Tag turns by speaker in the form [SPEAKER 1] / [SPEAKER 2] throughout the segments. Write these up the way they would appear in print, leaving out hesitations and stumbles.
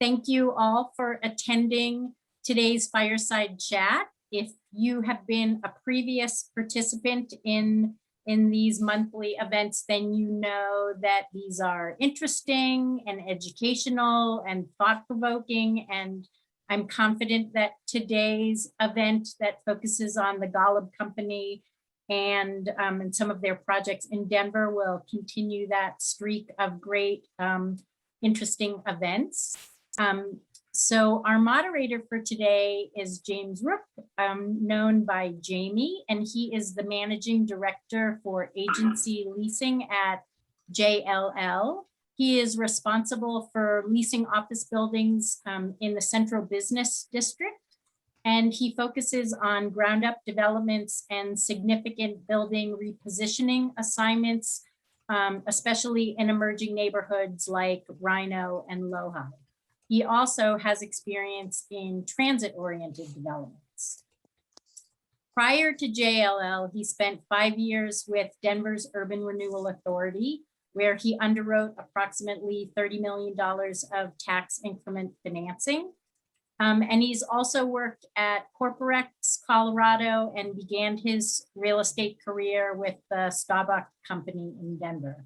[SPEAKER 1] Thank you all for attending today's fireside chat. If you have been a previous participant in these monthly events, then you know that these are interesting and educational and thought-provoking. And I'm confident that today's event that focuses on the Golub Company and some of their projects in Denver will continue that streak of great, interesting events. So our moderator for today is James Rook, known by Jamie, and he is the Managing Director for Agency Leasing at JLL. He is responsible for leasing office buildings in the Central Business District, and he focuses on ground-up developments and significant building repositioning assignments, especially in emerging neighborhoods like Rhino and Lohi. He also has experience in transit-oriented developments. Prior to JLL, he spent 5 years with Denver's Urban Renewal Authority, where he underwrote approximately $30 million of tax increment financing. And he's also worked at Corporex, Colorado, and began his real estate career with the Starbucks Company in Denver.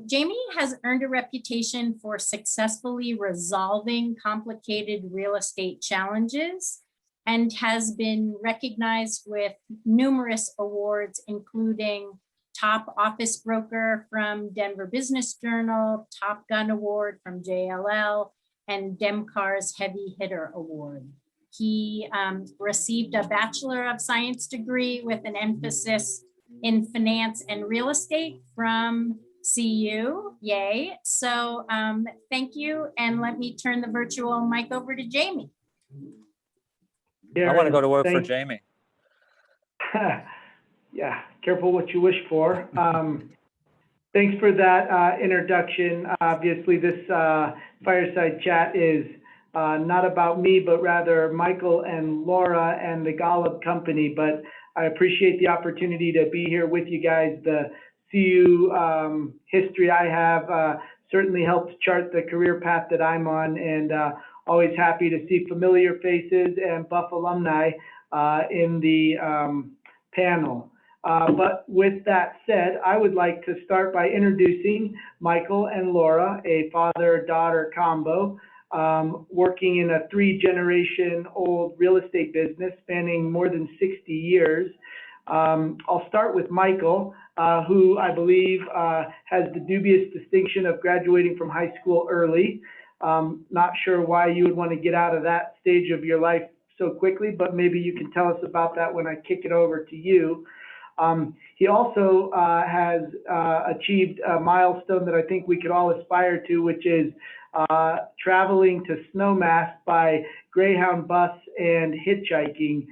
[SPEAKER 1] Jamie has earned a reputation for successfully resolving complicated real estate challenges and has been recognized with numerous awards, including Top Office Broker from Denver Business Journal, Top Gun Award from JLL, and Demcar's Heavy Hitter Award. He received a Bachelor of Science degree with an emphasis in finance and real estate from CU, yay. So thank you, and let me turn the virtual mic over to Jamie.
[SPEAKER 2] I want to go to work for Jamie.
[SPEAKER 3] Yeah, careful what you wish for. Thanks for that introduction. Obviously, this fireside chat is not about me, but rather Michael and Laura and the Golub Company. But I appreciate the opportunity to be here with you guys. The CU history I have certainly helped chart the career path that I'm on, and always happy to see familiar faces and Buff alumni in the panel. But with that said, I would like to start by introducing Michael and Laura, a father-daughter combo, working in a 3-generation-old real estate business spanning more than 60 years. I'll start with Michael, who I believe has the dubious distinction of graduating from high school early. Not sure why you would want to get out of that stage of your life so quickly, but maybe you can tell us about that when I kick it over to you. He also has achieved a milestone that I think we could all aspire to, which is traveling to Snowmass by Greyhound bus and hitchhiking,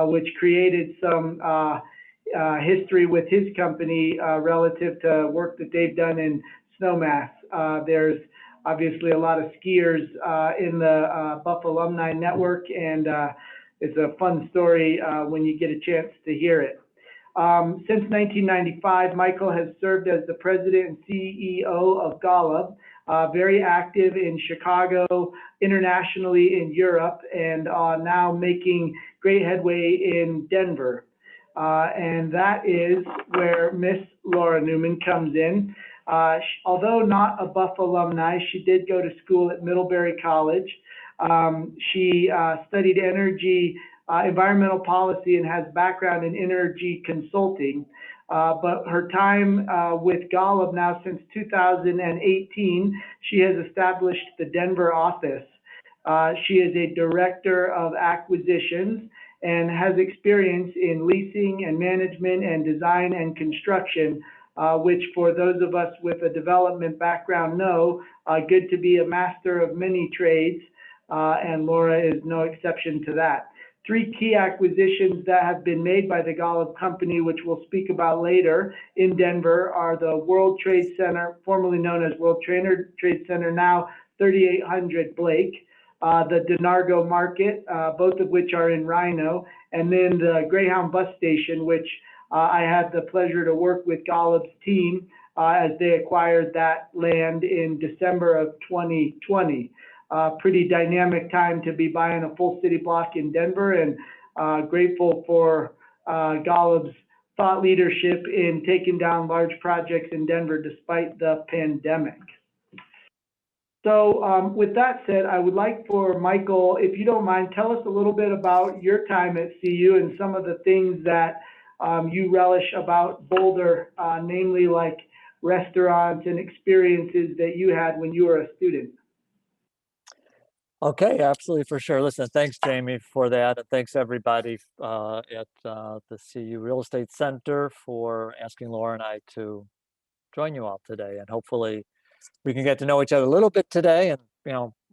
[SPEAKER 3] which created some history with his company relative to work that they've done in Snowmass. There's obviously a lot of skiers in the Buff Alumni Network, and it's a fun story when you get a chance to hear it. Since 1995, Michael has served as the president and CEO of Golub, very active in Chicago, internationally in Europe, and now making great headway in Denver. And that is where Miss Laura Newman comes in. Although not a Buff alumni, she did go to school at Middlebury College. She studied environmental policy and has background in energy consulting. But her time with Golub now since 2018, she has established the Denver office. She is a director of acquisitions and has experience in leasing and management and design and construction, which for those of us with a development background know, good to be a master of many trades, and Laura is no exception to that. 3 key acquisitions that have been made by the Golub Company, which we'll speak about later in Denver, are the World Trade Center, formerly known as World Trade Center, now 3800 Blake, the DeNargo Market, both of which are in Rhino, and then the Greyhound Bus Station, which I had the pleasure to work with Golub's team as they acquired that land in December of 2020. pretty dynamic time to be buying a full city block in Denver, and grateful for Golub's thought leadership in taking down large projects in Denver despite the pandemic. So with that said, I would like for Michael, if you don't mind, tell us a little bit about your time at CU and some of the things that you relish about Boulder, namely like restaurants and experiences that you had when you were a student.
[SPEAKER 2] Okay, absolutely, for sure. Listen, thanks, Jamie, for that. And thanks, everybody at the CU Real Estate Center for asking Laura and I to join you all today. And hopefully we can get to know each other a little bit today. And,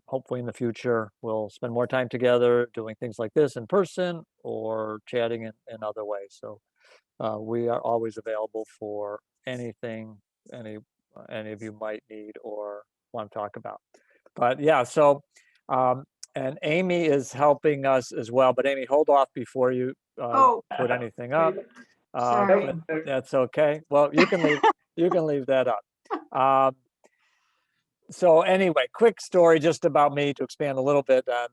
[SPEAKER 2] hopefully in the future, we'll spend more time together doing things like this in person or chatting in other ways. So we are always available for anything any of you might need or want to talk about. But yeah, so and Amy is helping us as well. But Amy, hold off before you put anything up.
[SPEAKER 4] Sorry.
[SPEAKER 2] But that's okay. Well, you can leave. You can leave that up. So anyway, quick story just about me to expand a little bit on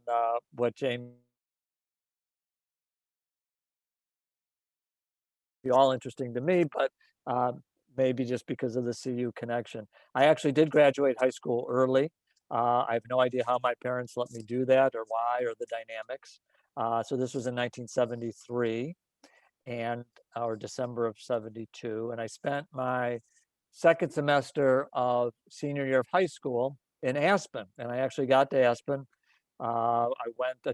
[SPEAKER 2] what Jamie. Be all interesting to me, but maybe just because of the CU connection. I actually did graduate high school early. I have no idea how my parents let me do that or why or the dynamics. So this was in 1973 or December of 72. And I spent my second semester of senior year of high school in Aspen. And I actually got to Aspen. I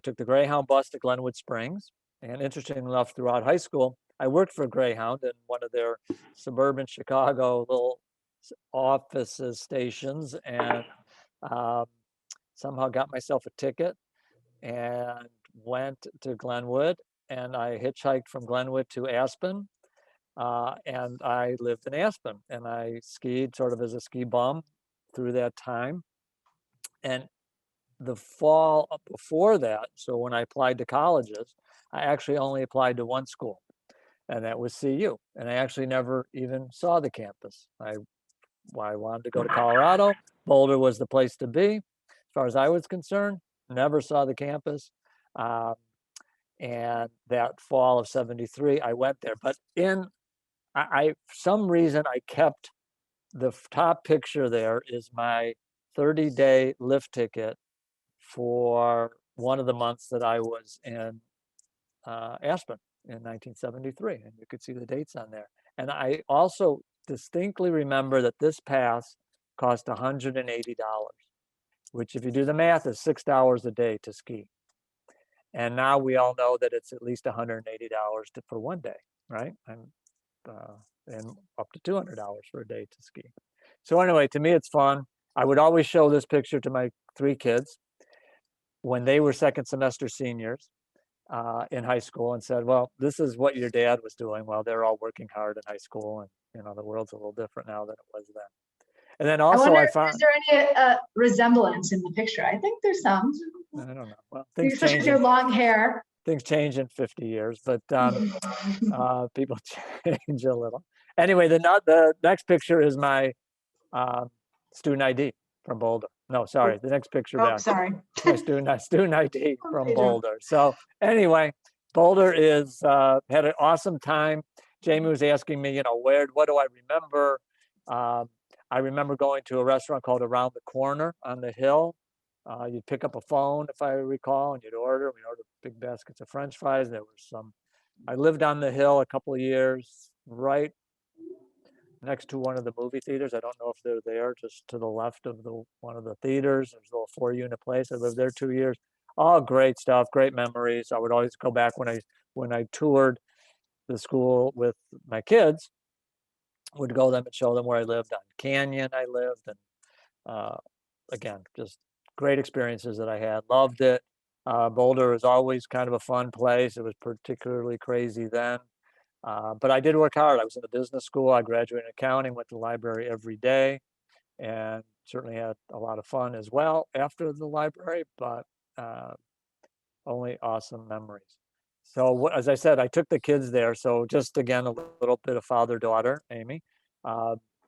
[SPEAKER 2] took the Greyhound bus to Glenwood Springs. And interestingly enough, throughout high school, I worked for Greyhound in one of their suburban Chicago little offices stations, and somehow got myself a ticket and went to Glenwood, and I hitchhiked from Glenwood to Aspen, and I lived in Aspen, and I skied sort of as a ski bum through that time. And the fall before that, so when I applied to colleges, I actually only applied to one school, and that was CU. And I actually never even saw the campus. I wanted to go to Colorado. Boulder was the place to be. As far as I was concerned, never saw the campus. And that fall of 73, I went there. But for some reason, I kept the top picture there is my 30-day lift ticket for one of the months that I was in Aspen in 1973, and you could see the dates on there. And I also distinctly remember that this pass cost $180, which if you do the math is $6 a day to ski. And now we all know that it's at least $180 for one day, right? And up to $200 for a day to ski. So anyway, to me, it's fun. I would always show this picture to my 3 kids when they were second semester seniors in high school, and said, well, this is what your dad was doing while they're all working hard in high school. And, the world's a little different now than it was then. And then also I found.
[SPEAKER 4] Is there any resemblance in the picture? I think there's some.
[SPEAKER 2] I don't know. Well, things
[SPEAKER 4] Especially
[SPEAKER 2] change.
[SPEAKER 4] with your long hair.
[SPEAKER 2] Things change in 50 years, but people change a little. Anyway, the next picture is my student ID from Boulder. No, sorry, the next picture back.
[SPEAKER 4] Sorry.
[SPEAKER 2] My student ID from Boulder. So anyway, Boulder had an awesome time. Jamie was asking me, what do I remember? I remember going to a restaurant called Around the Corner on the hill. You'd pick up a phone, if I recall, and you'd order. We ordered big baskets of French fries. There was I lived on the hill a couple of years, right next to one of the movie theaters. I don't know if they're there, just to the left of one of the theaters. There's a little 4-unit place. I lived there 2 years. All great stuff, great memories. I would always go back when I toured the school with my kids, would go them and show them where I lived. On Canyon I lived, and again, just great experiences that I had. Loved it. Boulder was always kind of a fun place. It was particularly crazy then. But I did work hard. I was in the business school. I graduated in accounting, went to the library every day, and certainly had a lot of fun as well after the library, but only awesome memories. So as I said, I took the kids there. So just again, a little bit of father-daughter, Amy.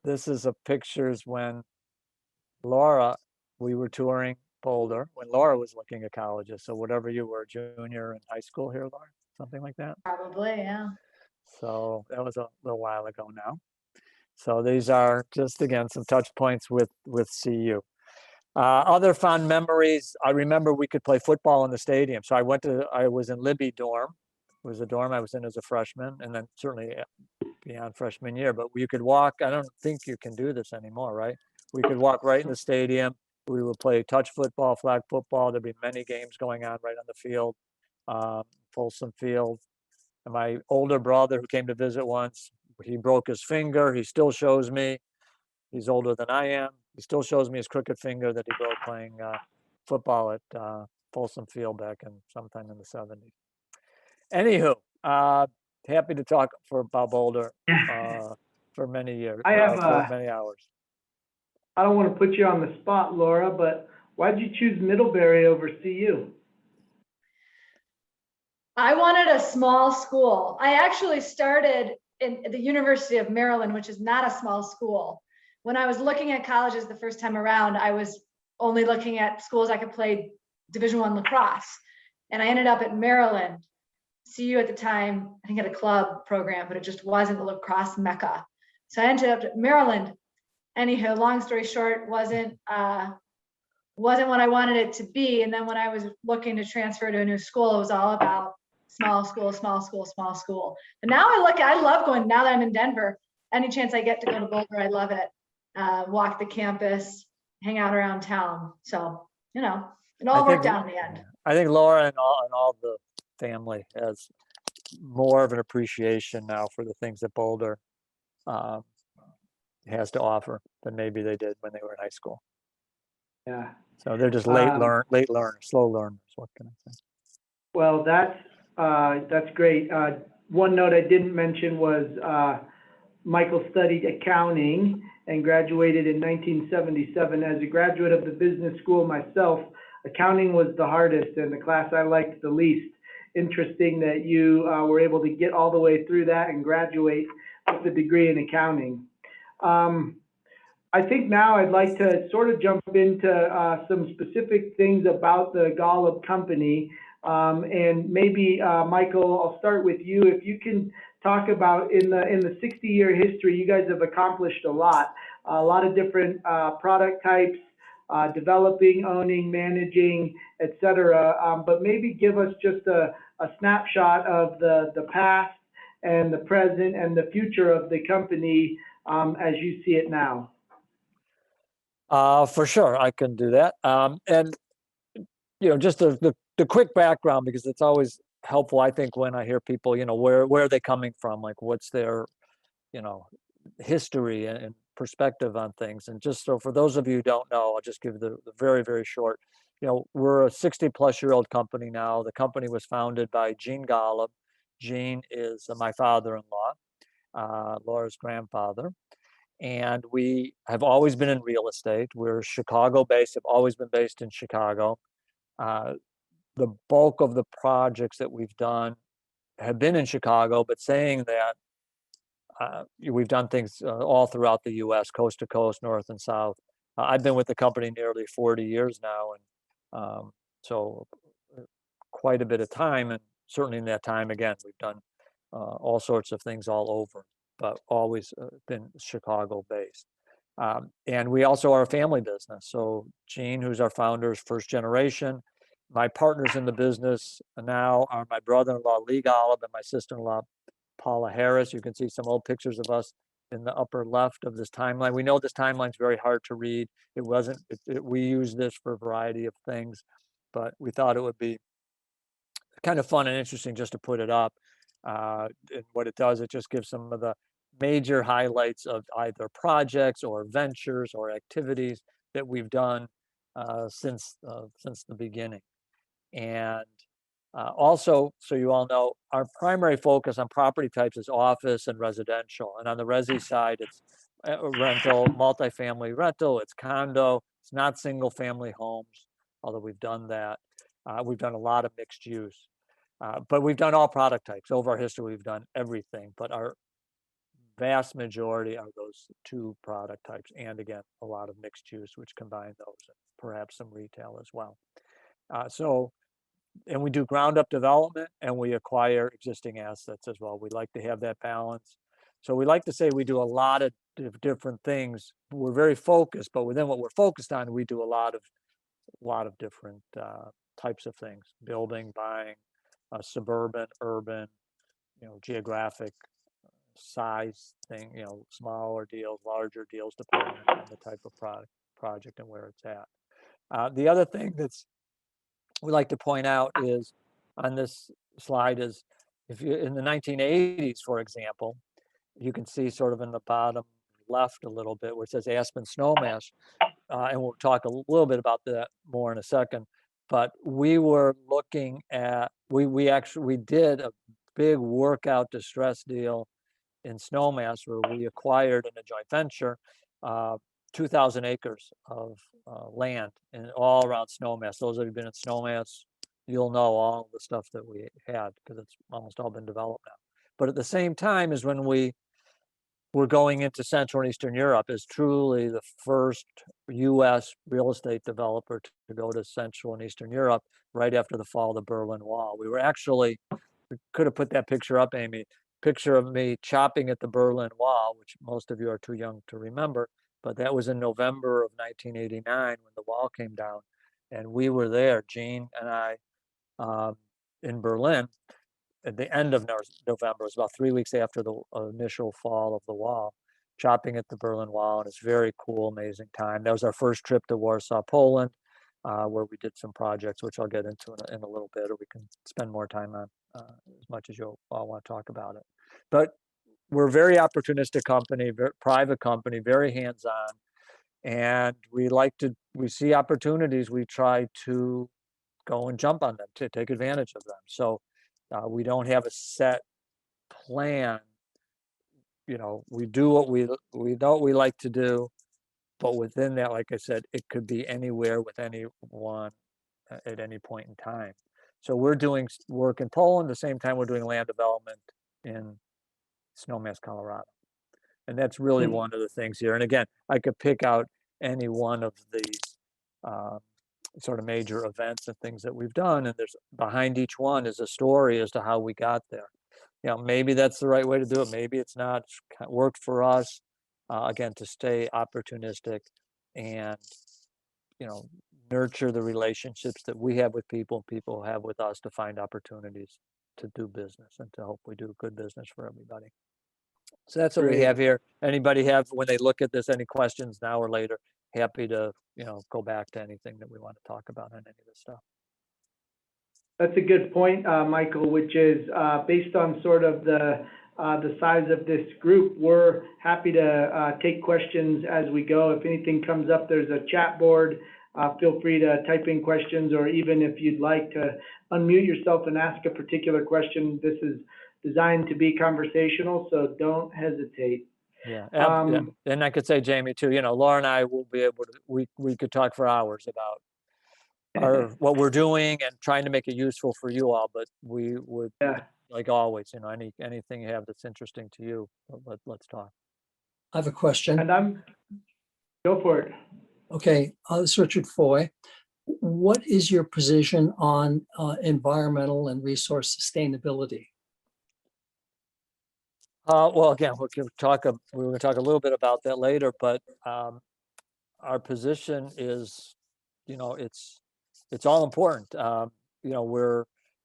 [SPEAKER 2] This is a pictures when Laura, we were touring Boulder when Laura was looking at colleges. So whatever you were, junior in high school here, Laura, something like that.
[SPEAKER 4] Probably, yeah.
[SPEAKER 2] So that was a little while ago now. So these are just, again, some touch points with CU. Other fond memories, I remember we could play football in the stadium. So I was in Libby dorm. It was a dorm I was in as a freshman, and then certainly beyond freshman year. But you could walk, I don't think you can do this anymore, right? We could walk right in the stadium. We would play touch football, flag football. There'd be many games going on right on the field, Folsom Field. And my older brother who came to visit once, he broke his finger. He still shows me. He's older than I am. He still shows me his crooked finger that he broke playing football at Folsom Field back in sometime in the 70s. Anywho, happy to talk about Boulder for many years,
[SPEAKER 3] I have
[SPEAKER 2] for many hours.
[SPEAKER 3] I don't want to put you on the spot, Laura, but why did you choose Middlebury over CU?
[SPEAKER 4] I wanted a small school. I actually started in the University of Maryland, which is not a small school. When I was looking at colleges the first time around, I was only looking at schools I could play Division I lacrosse. And I ended up at Maryland. CU at the time, I think, had a club program, but it just wasn't the lacrosse mecca. So I ended up at Maryland. Anyhow, long story short, wasn't what I wanted it to be. And then when I was looking to transfer to a new school, it was all about small school, small school, small school. But now I love going, now that I'm in Denver, any chance I get to go to Boulder, I love it. Walk the campus, hang out around town. So, it all worked out in the end.
[SPEAKER 2] I think Laura and all the family has more of an appreciation now for the things that Boulder has to offer than maybe they did when they were in high school.
[SPEAKER 3] Yeah.
[SPEAKER 2] So they're just late learners, slow learners. What can I say?
[SPEAKER 3] Well, that's great. One note I didn't mention was Michael studied accounting and graduated in 1977. As a graduate of the business school myself, accounting was the hardest and the class I liked the least. Interesting that you were able to get all the way through that and graduate with a degree in accounting. I think now I'd like to sort of jump into some specific things about the Golub company. And maybe, Michael, I'll start with you. If you can talk about in the 60-year history, you guys have accomplished a lot of different product types, developing, owning, managing, et cetera. But maybe give us just a snapshot of the past and the present and the future of the company as you see it now.
[SPEAKER 2] For sure, I can do that. And just the quick background, because it's always helpful, I think, when I hear people, where are they coming from? Like, what's their, history and perspective on things. And just so for those of you who don't know, I'll just give the very, very short. We're a 60-plus-year-old company now. The company was founded by Gene Golub. Gene is my father-in-law, Laura's grandfather. And we have always been in real estate. We're Chicago-based, have always been based in Chicago. The bulk of the projects that we've done have been in Chicago, but saying that, we've done things all throughout the U.S., coast to coast, north and south. I've been with the company nearly 40 years now, and so quite a bit of time. And certainly in that time, again, we've done all sorts of things all over, but always been Chicago-based. And we also are a family business. So Gene, who's our founder, is first generation. My partners in the business now are my brother-in-law, Lee Golub, and my sister-in-law, Paula Harris. You can see some old pictures of us in the upper left of this timeline. We know this timeline's very hard to read. It wasn't, we use this for a variety of things, but we thought it would be kind of fun and interesting just to put it up. And what it does, it just gives some of the major highlights of either projects or ventures or activities that we've done since the beginning. And also, so you all know, our primary focus on property types is office and residential. And on the resi side, it's rental, multifamily rental, it's condo, it's not single family homes, although we've done that. We've done a lot of mixed use, but we've done all product types. Over our history, we've done everything. But our vast majority are those two product types. And again, a lot of mixed use, which combine those, and perhaps some retail as well. And we do ground up development and we acquire existing assets as well. We like to have that balance. So we like to say we do a lot of different things. We're very focused, but within what we're focused on, we do a lot of different types of things: building, buying, suburban, urban, geographic size thing, smaller deals, larger deals, depending on the type of project and where it's at. The other thing that's we like to point out is on this slide is if you in the 1980s, for example, you can see sort of in the bottom left a little bit where it says Aspen Snowmass, and we'll talk a little bit about that more in a second. But we were looking at we did a big workout distress deal in Snowmass where we acquired in a joint venture 2,000 acres of land and all around Snowmass. Those that have been in Snowmass, you'll know all the stuff that we had because it's almost all been developed now. But at the same time as when we were going into Central and Eastern Europe, is truly the first U.S. real estate developer to go to Central and Eastern Europe right after the fall of the Berlin Wall. We could have put that picture up, Amy, picture of me chopping at the Berlin Wall, which most of you are too young to remember, but that was in November of 1989 when the wall came down. And we were there, Gene and I, in Berlin at the end of November. It was about 3 weeks after the initial fall of the wall, chopping at the Berlin Wall. And it's very cool, amazing time. That was our first trip to Warsaw, Poland, where we did some projects, which I'll get into in a little bit, or we can spend more time on as much as you all want to talk about it. But we're a very opportunistic company, very private company, very hands-on. And we see opportunities, we try to go and jump on them, to take advantage of them. So we don't have a set plan. We do what we know what we like to do, but within that, like I said, it could be anywhere with anyone at any point in time. So we're doing work in Poland, at the same time we're doing land development in Snowmass, Colorado. And that's really one of the things here. And again, I could pick out any one of these sort of major events and things that we've done, and there's behind each one is a story as to how we got there. Maybe that's the right way to do it, maybe it's not. It worked for us, again, to stay opportunistic and nurture the relationships that we have with people have with us, to find opportunities to do business and to hope we do good business for everybody. So that's what we have here. Anybody have, when they look at this, any questions now or later? Happy to go back to anything that we want to talk about on any of this stuff.
[SPEAKER 3] That's a good point, Michael, which is based on sort of the size of this group, we're happy to take questions as we go. If anything comes up, there's a chat board. Feel free to type in questions, or even if you'd like to unmute yourself and ask a particular question. This is designed to be conversational, so don't hesitate.
[SPEAKER 2] Yeah. And I could say, Jamie, too, Laura and I will be able to, we could talk for hours about what we're doing and trying to make it useful for you all, but we would, like always, anything you have that's interesting to you, let's talk.
[SPEAKER 5] I have a question.
[SPEAKER 3] And go for it.
[SPEAKER 5] Okay, this is Richard Foy. What is your position on environmental and resource sustainability?
[SPEAKER 2] Well, again, we're going to talk a little bit about that later, but our position is, it's all important.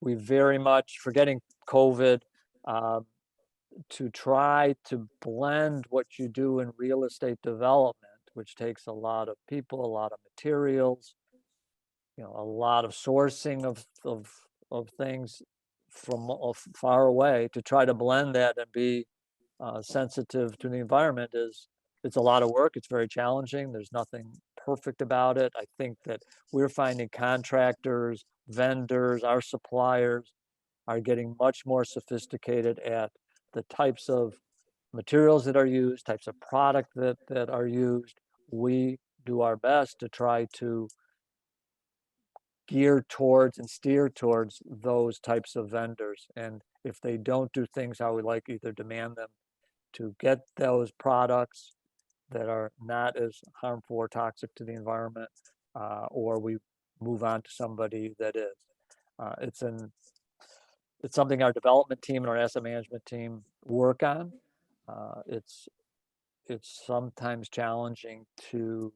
[SPEAKER 2] We very much, forgetting COVID, to try to blend what you do in real estate development, which takes a lot of people, a lot of materials, a lot of sourcing of things from far away, to try to blend that and be sensitive to the environment it's a lot of work. It's very challenging. There's nothing perfect about it. I think that we're finding contractors, vendors, our suppliers are getting much more sophisticated at the types of materials that are used, types of product that are used. We do our best to try to gear towards and steer towards those types of vendors. And if they don't do things how we like, either demand them to get those products that are not as harmful or toxic to the environment, or we move on to somebody that is. It's something our development team and our asset management team work on. It's sometimes challenging to,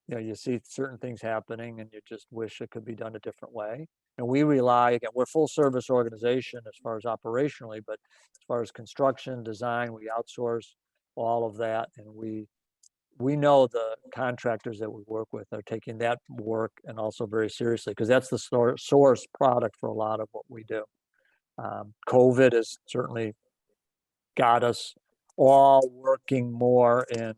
[SPEAKER 2] you see certain things happening and you just wish it could be done a different way. And we rely, again, we're a full service organization as far as operationally, but as far as construction, design, we outsource all of that. And we know the contractors that we work with are taking that work and also very seriously, because that's the source product for a lot of what we do. COVID has certainly got us all working more in,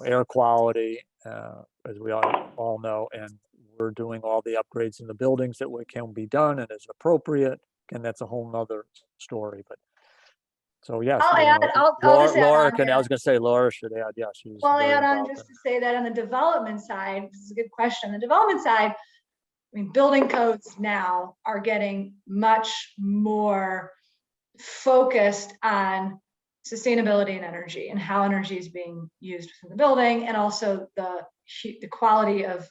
[SPEAKER 2] air quality, as we all know, and we're doing all the upgrades in the buildings that can be done and is appropriate. And that's a whole nother story. But so yes,
[SPEAKER 4] I'll just add
[SPEAKER 2] Laura
[SPEAKER 4] on
[SPEAKER 2] can.
[SPEAKER 4] here.
[SPEAKER 2] I was going to say Laura should add. Yeah, she's.
[SPEAKER 4] Well,
[SPEAKER 2] very
[SPEAKER 4] add on
[SPEAKER 2] involved
[SPEAKER 4] just to say that on the development side, this is a good question. The development side, I mean, building codes now are getting much more focused on sustainability and energy and how energy is being used within the building, and also the quality of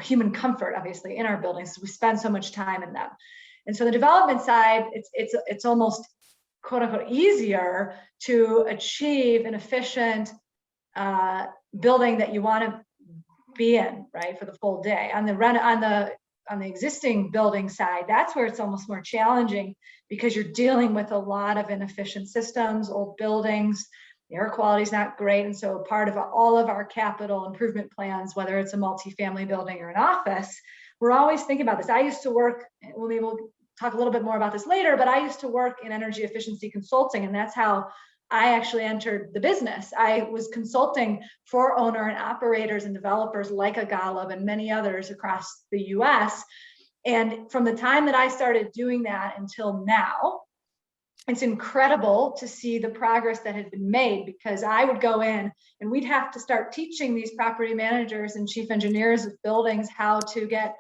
[SPEAKER 4] human comfort, obviously, in our buildings. We spend so much time in them, and so the development side, it's almost quote unquote easier to achieve an efficient building that you want to be in, right, for the full day. On the existing building side, that's where it's almost more challenging, because you're dealing with a lot of inefficient systems, old buildings, the air quality is not great. And so part of all of our capital improvement plans, whether it's a multifamily building or an office, we're always thinking about this. I used to work, we'll talk a little bit more about this later, but I used to work in energy efficiency consulting, and that's how I actually entered the business. I was consulting for owner and operators and developers like Agalab and many others across the US. And from the time that I started doing that until now, it's incredible to see the progress that had been made, because I would go in and we'd have to start teaching these property managers and chief engineers of buildings how to get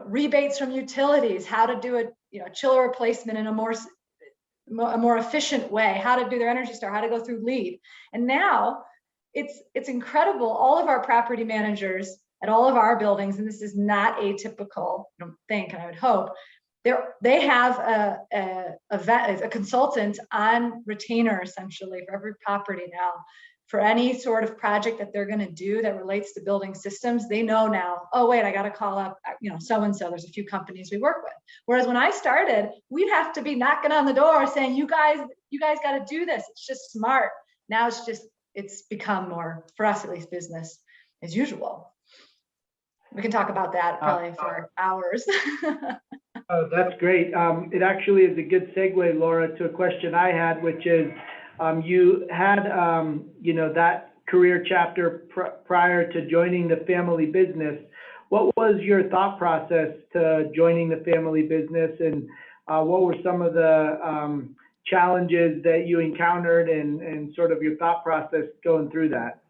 [SPEAKER 4] rebates from utilities, how to do a chiller replacement in a more efficient way, how to do their Energy Star, how to go through LEED. And now it's incredible. All of our property managers at all of our buildings, and this is not atypical, I don't think, and I would hope, they have a consultant on retainer essentially for every property now. For any sort of project that they're going to do that relates to building systems, they know now, oh wait, I got to call up, so-and-so. There's a few companies we work with. Whereas when I started, we'd have to be knocking on the door saying, you guys got to do this. It's just smart. Now it's become more, for us at least, business as usual. We can talk about that probably for hours.
[SPEAKER 3] Oh, that's great. It actually is a good segue, Laura, to a question I had, which is, you had, that career chapter prior to joining the family business. What was your thought process to joining the family business, and what were some of the challenges that you encountered, and sort of your thought process going through that?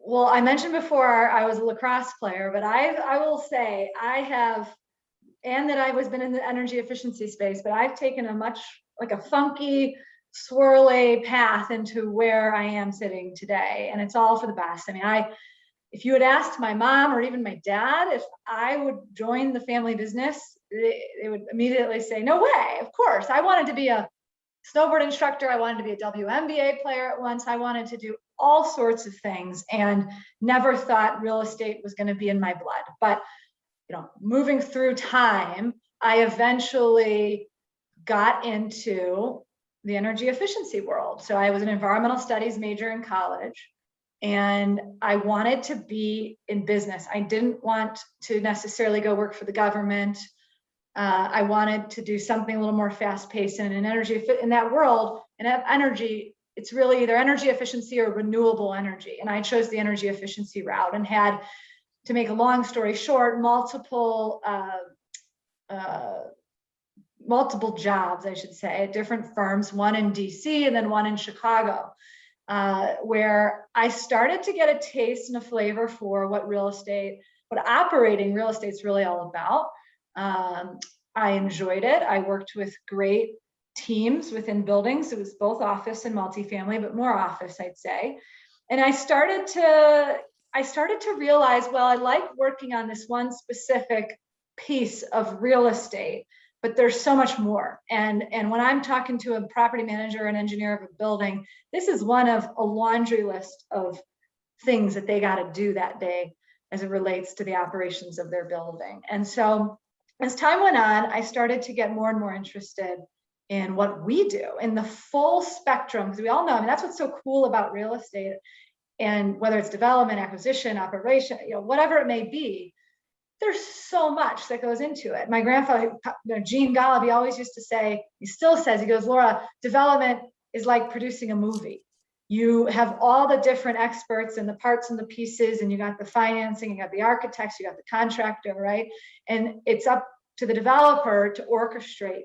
[SPEAKER 4] Well, I mentioned before I was a lacrosse player, but I will say and that I was been in the energy efficiency space, but I've taken a funky, swirly path into where I am sitting today. And it's all for the best. I mean, if you had asked my mom or even my dad if I would join the family business, they would immediately say, no way, of course. I wanted to be a snowboard instructor. I wanted to be a WNBA player at once. I wanted to do all sorts of things and never thought real estate was going to be in my blood. But, moving through time, I eventually got into the energy efficiency world. So I was an environmental studies major in college, and I wanted to be in business. I didn't want to necessarily go work for the government. I wanted to do something a little more fast paced and in that world. And energy, it's really either energy efficiency or renewable energy. And I chose the energy efficiency route and had, to make a long story short, multiple jobs, I should say, at different firms, one in DC and then one in Chicago, where I started to get a taste and a flavor for what operating real estate is really all about. I enjoyed it. I worked with great teams within buildings. It was both office and multifamily, but more office, I'd say. And I started to realize, well, I like working on this one specific piece of real estate, but there's so much more. And when I'm talking to a property manager and engineer of a building, this is one of a laundry list of things that they got to do that day as it relates to the operations of their building. And so as time went on, I started to get more and more interested in what we do in the full spectrum, because we all know, I mean, that's what's so cool about real estate. And whether it's development, acquisition, operation, whatever it may be, there's so much that goes into it. My grandfather, Gene Golub, he always used to say, he still says, he goes, Laura, development is like producing a movie. You have all the different experts and the parts and the pieces, and you got the financing, you got the architects, you got the contractor, right? And it's up to the developer to orchestrate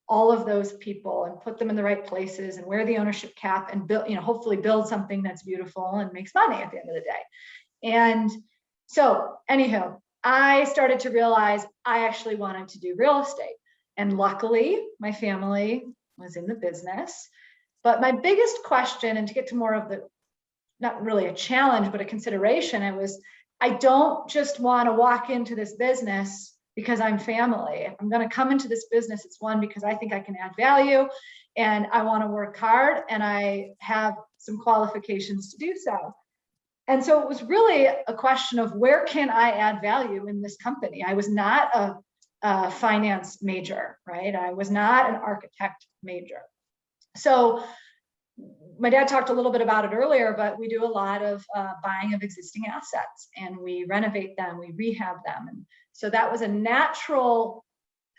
[SPEAKER 4] all of those people and put them in the right places and wear the ownership cap and build, hopefully build something that's beautiful and makes money at the end of the day. And so anywho, I started to realize I actually wanted to do real estate. And luckily, my family was in the business. But my biggest question, and to get to more of the, not really a challenge, but a consideration, I don't just want to walk into this business because I'm family. If I'm going to come into this business, it's one, because I think I can add value and I want to work hard and I have some qualifications to do so. And so it was really a question of where can I add value in this company? I was not a finance major, right? I was not an architect major. So my dad talked a little bit about it earlier, but we do a lot of buying of existing assets and we renovate them, we rehab them. And so that was a natural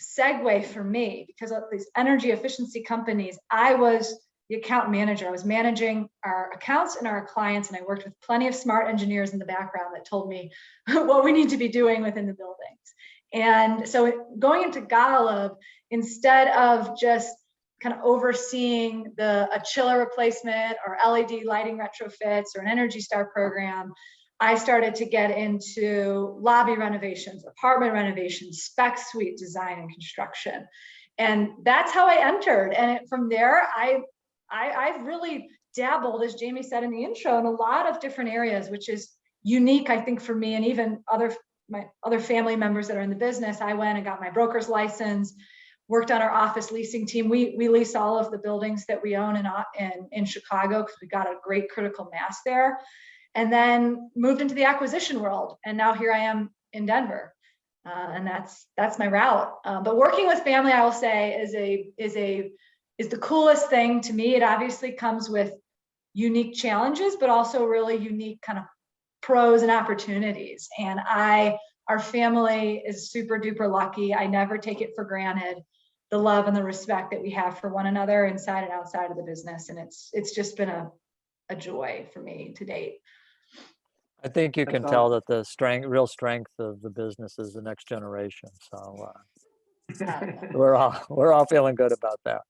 [SPEAKER 4] segue for me because of these energy efficiency companies. I was the account manager. I was managing our accounts and our clients, and I worked with plenty of smart engineers in the background that told me what we need to be doing within the buildings. And so going into Golub, instead of just kind of overseeing a chiller replacement or LED lighting retrofits or an Energy Star program, I started to get into lobby renovations, apartment renovations, spec suite design and construction. And that's how I entered. And from there, I've really dabbled, as Jamie said in the intro, in a lot of different areas, which is unique, I think, for me and even my other family members that are in the business. I went and got my broker's license, worked on our office leasing team. We lease all of the buildings that we own in Chicago because we got a great critical mass there. And then moved into the acquisition world. And now here I am in Denver. And that's my route. But working with family, I will say, is the coolest thing to me. It obviously comes with unique challenges, but also really unique kind of pros and opportunities. And our family is super duper lucky. I never take it for granted, the love and the respect that we have for one another inside and outside of the business. And it's just been a joy for me to date.
[SPEAKER 2] I think you can tell that the real strength of the business is the next generation. So we're all feeling good about that.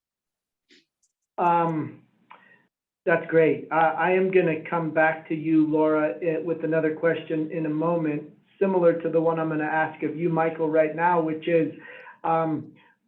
[SPEAKER 3] That's great. I am going to come back to you, Laura, with another question in a moment, similar to the one I'm going to ask of you, Michael, right now, which is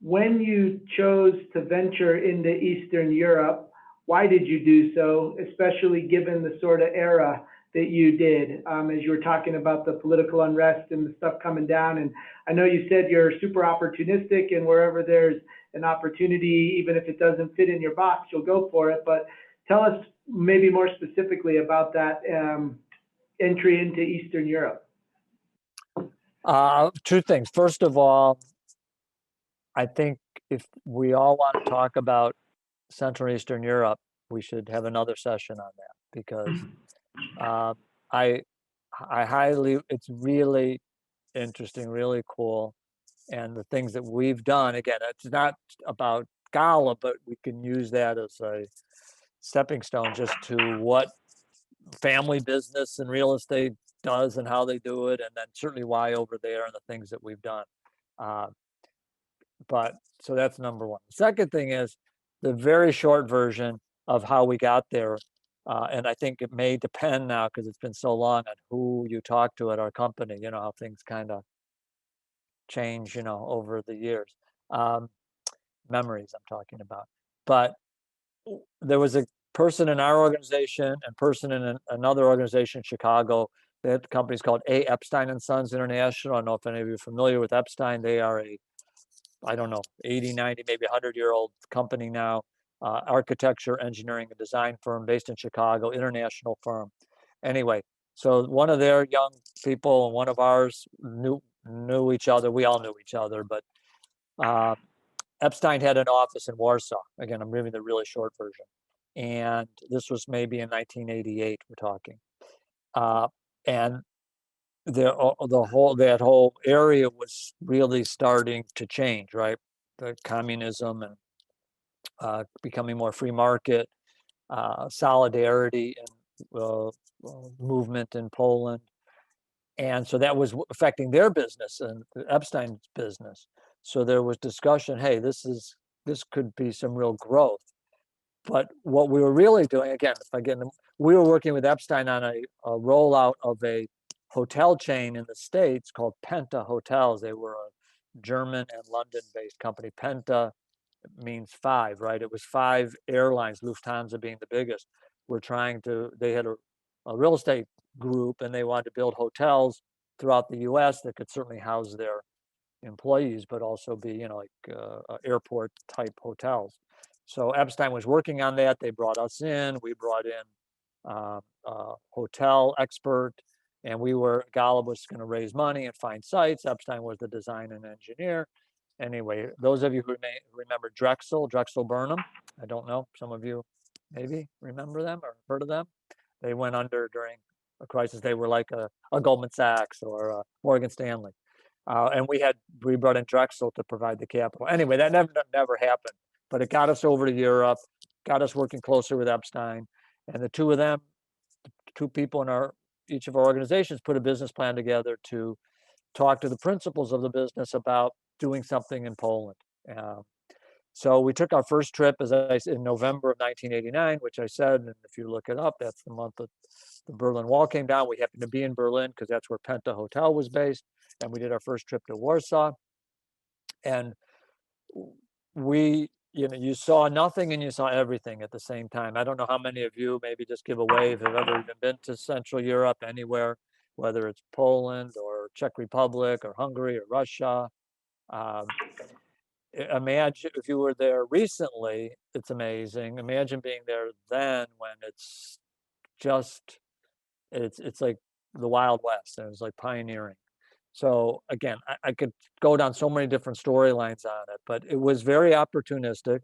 [SPEAKER 3] when you chose to venture into Eastern Europe, why did you do so, especially given the sort of era that you did, as you were talking about the political unrest and the stuff coming down? And I know you said you're super opportunistic, and wherever there's an opportunity, even if it doesn't fit in your box, you'll go for it. But tell us maybe more specifically about that entry into Eastern Europe.
[SPEAKER 2] Two things. First of all, I think if we all want to talk about Central and Eastern Europe, we should have another session on that, because it's really interesting, really cool. And the things that we've done, again, it's not about Golub, but we can use that as a stepping stone just to what family business and real estate does and how they do it, and then certainly why over there and the things that we've done. But so that's number one. The second thing is the very short version of how we got there. And I think it may depend now, because it's been so long, on who you talk to at our company, how things kind of change, over the years. memories I'm talking about. But there was a person in our organization and person in another organization in Chicago. That company's called A. Epstein and Sons International. I don't know if any of you are familiar with Epstein. They are a, I don't know, 80, 90, maybe 100-year-old company now. Architecture, engineering, and design firm based in Chicago, international firm. Anyway, so one of their young people and one of ours knew each other. We all knew each other, but Epstein had an office in Warsaw. Again, I'm giving the really short version. And this was maybe in 1988, we're talking. And that whole area was really starting to change, right? The communism and becoming more free market, solidarity and movement in Poland. And so that was affecting their business and Epstein's business. So there was discussion, hey, this could be some real growth. But what we were really doing, again, we were working with Epstein on a rollout of a hotel chain in the States called Penta Hotels. They were a German and London-based company. Penta means five, right? It was 5 airlines, Lufthansa being the biggest. They had a real estate group and they wanted to build hotels throughout the US that could certainly house their employees, but also be, like airport type hotels. So Epstein was working on that. They brought us in. We brought in a hotel expert, and Golub was going to raise money and find sites. Epstein was the design and engineer. Anyway, those of you who may remember Drexel Burnham, I don't know, some of you maybe remember them or heard of them. They went under during a crisis. They were like a Goldman Sachs or a Morgan Stanley. And we brought in Drexel to provide the capital. Anyway, that never happened, but it got us over to Europe, got us working closer with Epstein. And the two of them, two people in each of our organizations, put a business plan together to talk to the principals of the business about doing something in Poland. So we took our first trip, as I said, in November of 1989, which I said, and if you look it up, that's the month that the Berlin Wall came down. We happened to be in Berlin because that's where Penta Hotel was based. And we did our first trip to Warsaw. And you saw nothing and you saw everything at the same time. I don't know how many of you, maybe just give a wave, have ever even been to Central Europe, anywhere, whether it's Poland or Czech Republic or Hungary or Russia. Imagine if you were there recently, it's amazing. Imagine being there then when it's like the Wild West, and it's like pioneering. So again, I could go down so many different storylines on it, but it was very opportunistic.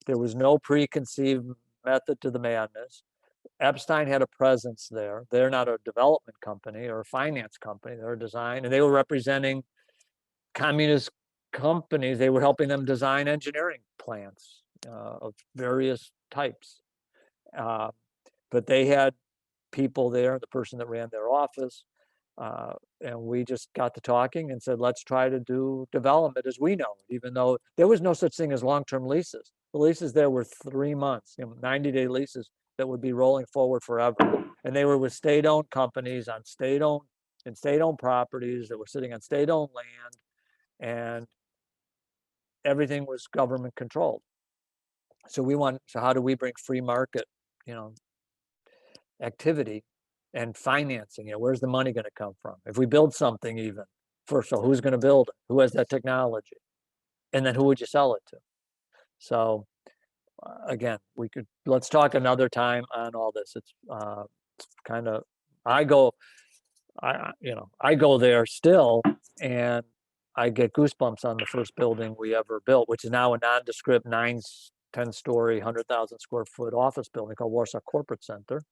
[SPEAKER 2] There was no preconceived method to the madness. Epstein had a presence there. They're not a development company or a finance company. They're a design, and they were representing communist companies. They were helping them design engineering plants of various types. But they had people there, the person that ran their office, and we just got to talking and said, let's try to do development as we know it, even though there was no such thing as long-term leases. The leases there were 3 months, 90-day leases that would be rolling forward forever. And they were with state-owned companies on state-owned properties that were sitting on state-owned land, and everything was government controlled. So how do we bring free market, activity and financing? Where's the money going to come from? If we build something, even first of all, who's going to build it? Who has that technology? And then who would you sell it to? So again, let's talk another time on all this. It's kind of, I go there still, and I get goosebumps on the first building we ever built, which is now a nondescript 10-story, 100,000 square foot office building called Warsaw Corporate Center,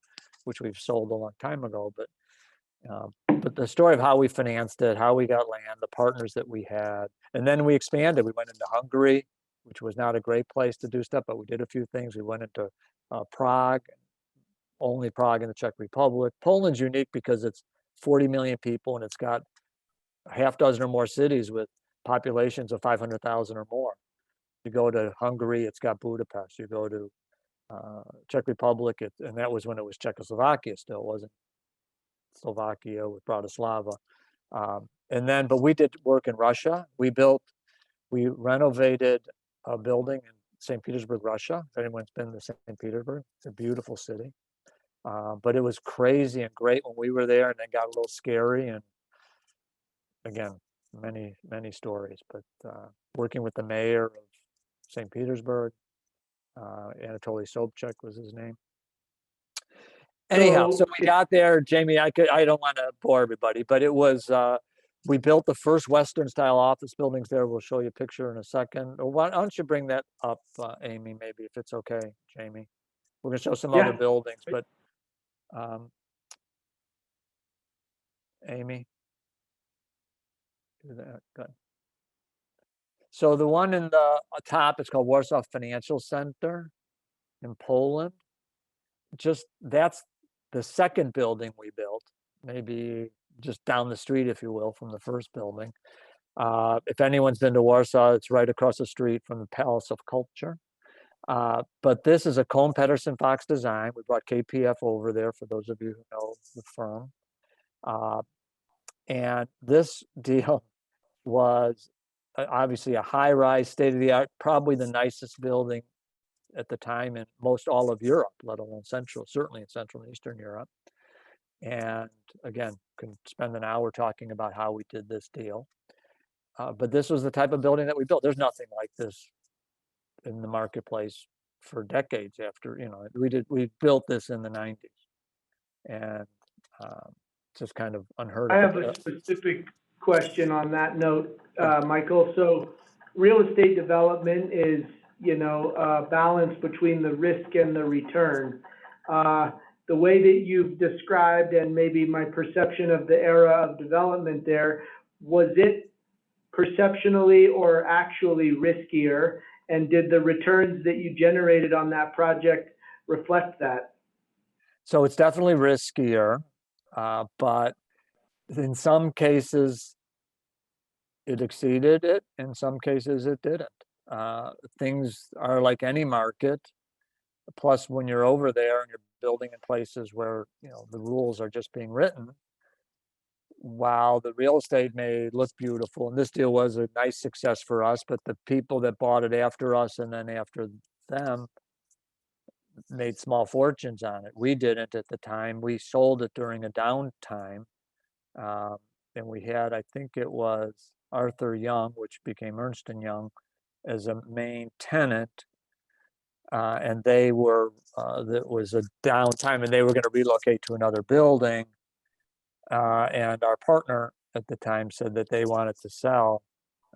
[SPEAKER 2] which we've sold a long time ago. But the story of how we financed it, how we got land, the partners that we had, and then we expanded. We went into Hungary, which was not a great place to do stuff, but we did a few things. We went into Prague, only Prague in the Czech Republic. Poland's unique because it's 40 million people, and it's got a half dozen or more cities with populations of 500,000 or more. You go to Hungary, it's got Budapest. You go to Czech Republic, and that was when it was Czechoslovakia still, wasn't Slovakia with Bratislava. But we did work in Russia. We renovated building in St. Petersburg, Russia. If anyone's been to St. Petersburg, it's a beautiful city. But it was crazy and great when we were there, and then got a little scary. And again, many stories. But working with the mayor of St. Petersburg, Anatoly Sobchak was his name. Anyhow, so we got there, Jamie. I don't want to bore everybody, but it was we built the first Western style office buildings there. We'll show you a picture in a second. Or why don't you bring that up, Amy, maybe, if it's okay, Jamie. We're gonna show some other buildings, but Amy, do that. Good. So the one in the top is called Warsaw Financial Center in Poland. That's the second building we built, maybe just down the street, if you will, from the first building. If anyone's been to Warsaw, it's right across the street from the Palace of Culture. But this is a Cohn-Pedersen Fox design. We brought KPF over there, for those of you who know the firm. And this deal was obviously a high-rise, state-of-the-art, probably the nicest building at the time in most all of Europe, let alone certainly in Central and Eastern Europe. And again, can spend an hour talking about how we did this deal. But this was the type of building that we built. There's nothing like this in the marketplace for decades after, we built this in the 90s. And just kind of unheard of.
[SPEAKER 3] I have a specific question on that note, Michael. So real estate development is, a balance between the risk and the return. The way that you've described, and maybe my perception of the era of development there, was it perceptionally or actually riskier? And did the returns that you generated on that project reflect that?
[SPEAKER 2] So it's definitely riskier, but in some cases it exceeded it. In some cases it didn't. Things are like any market. Plus, when you're over there and you're building in places where the rules are just being written, while the real estate may look beautiful, and this deal was a nice success for us, but the people that bought it after us and then after them made small fortunes on it. We didn't at the time. We sold it during a downtime, and we had, I think it was Arthur Young, which became Ernst & Young, as a main tenant. And they were, that was a downtime, and they were going to relocate to another building. And our partner at the time said that they wanted to sell.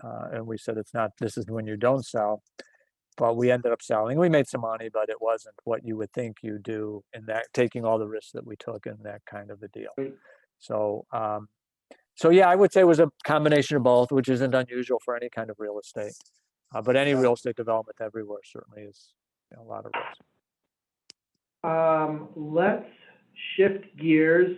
[SPEAKER 2] And we said, this is when you don't sell. But we ended up selling. We made some money, but it wasn't what you would think you do in that, taking all the risks that we took in that kind of a deal. So, yeah, I would say it was a combination of both, which isn't unusual for any kind of real estate. But any real estate development everywhere certainly is a lot of risk.
[SPEAKER 3] Let's shift gears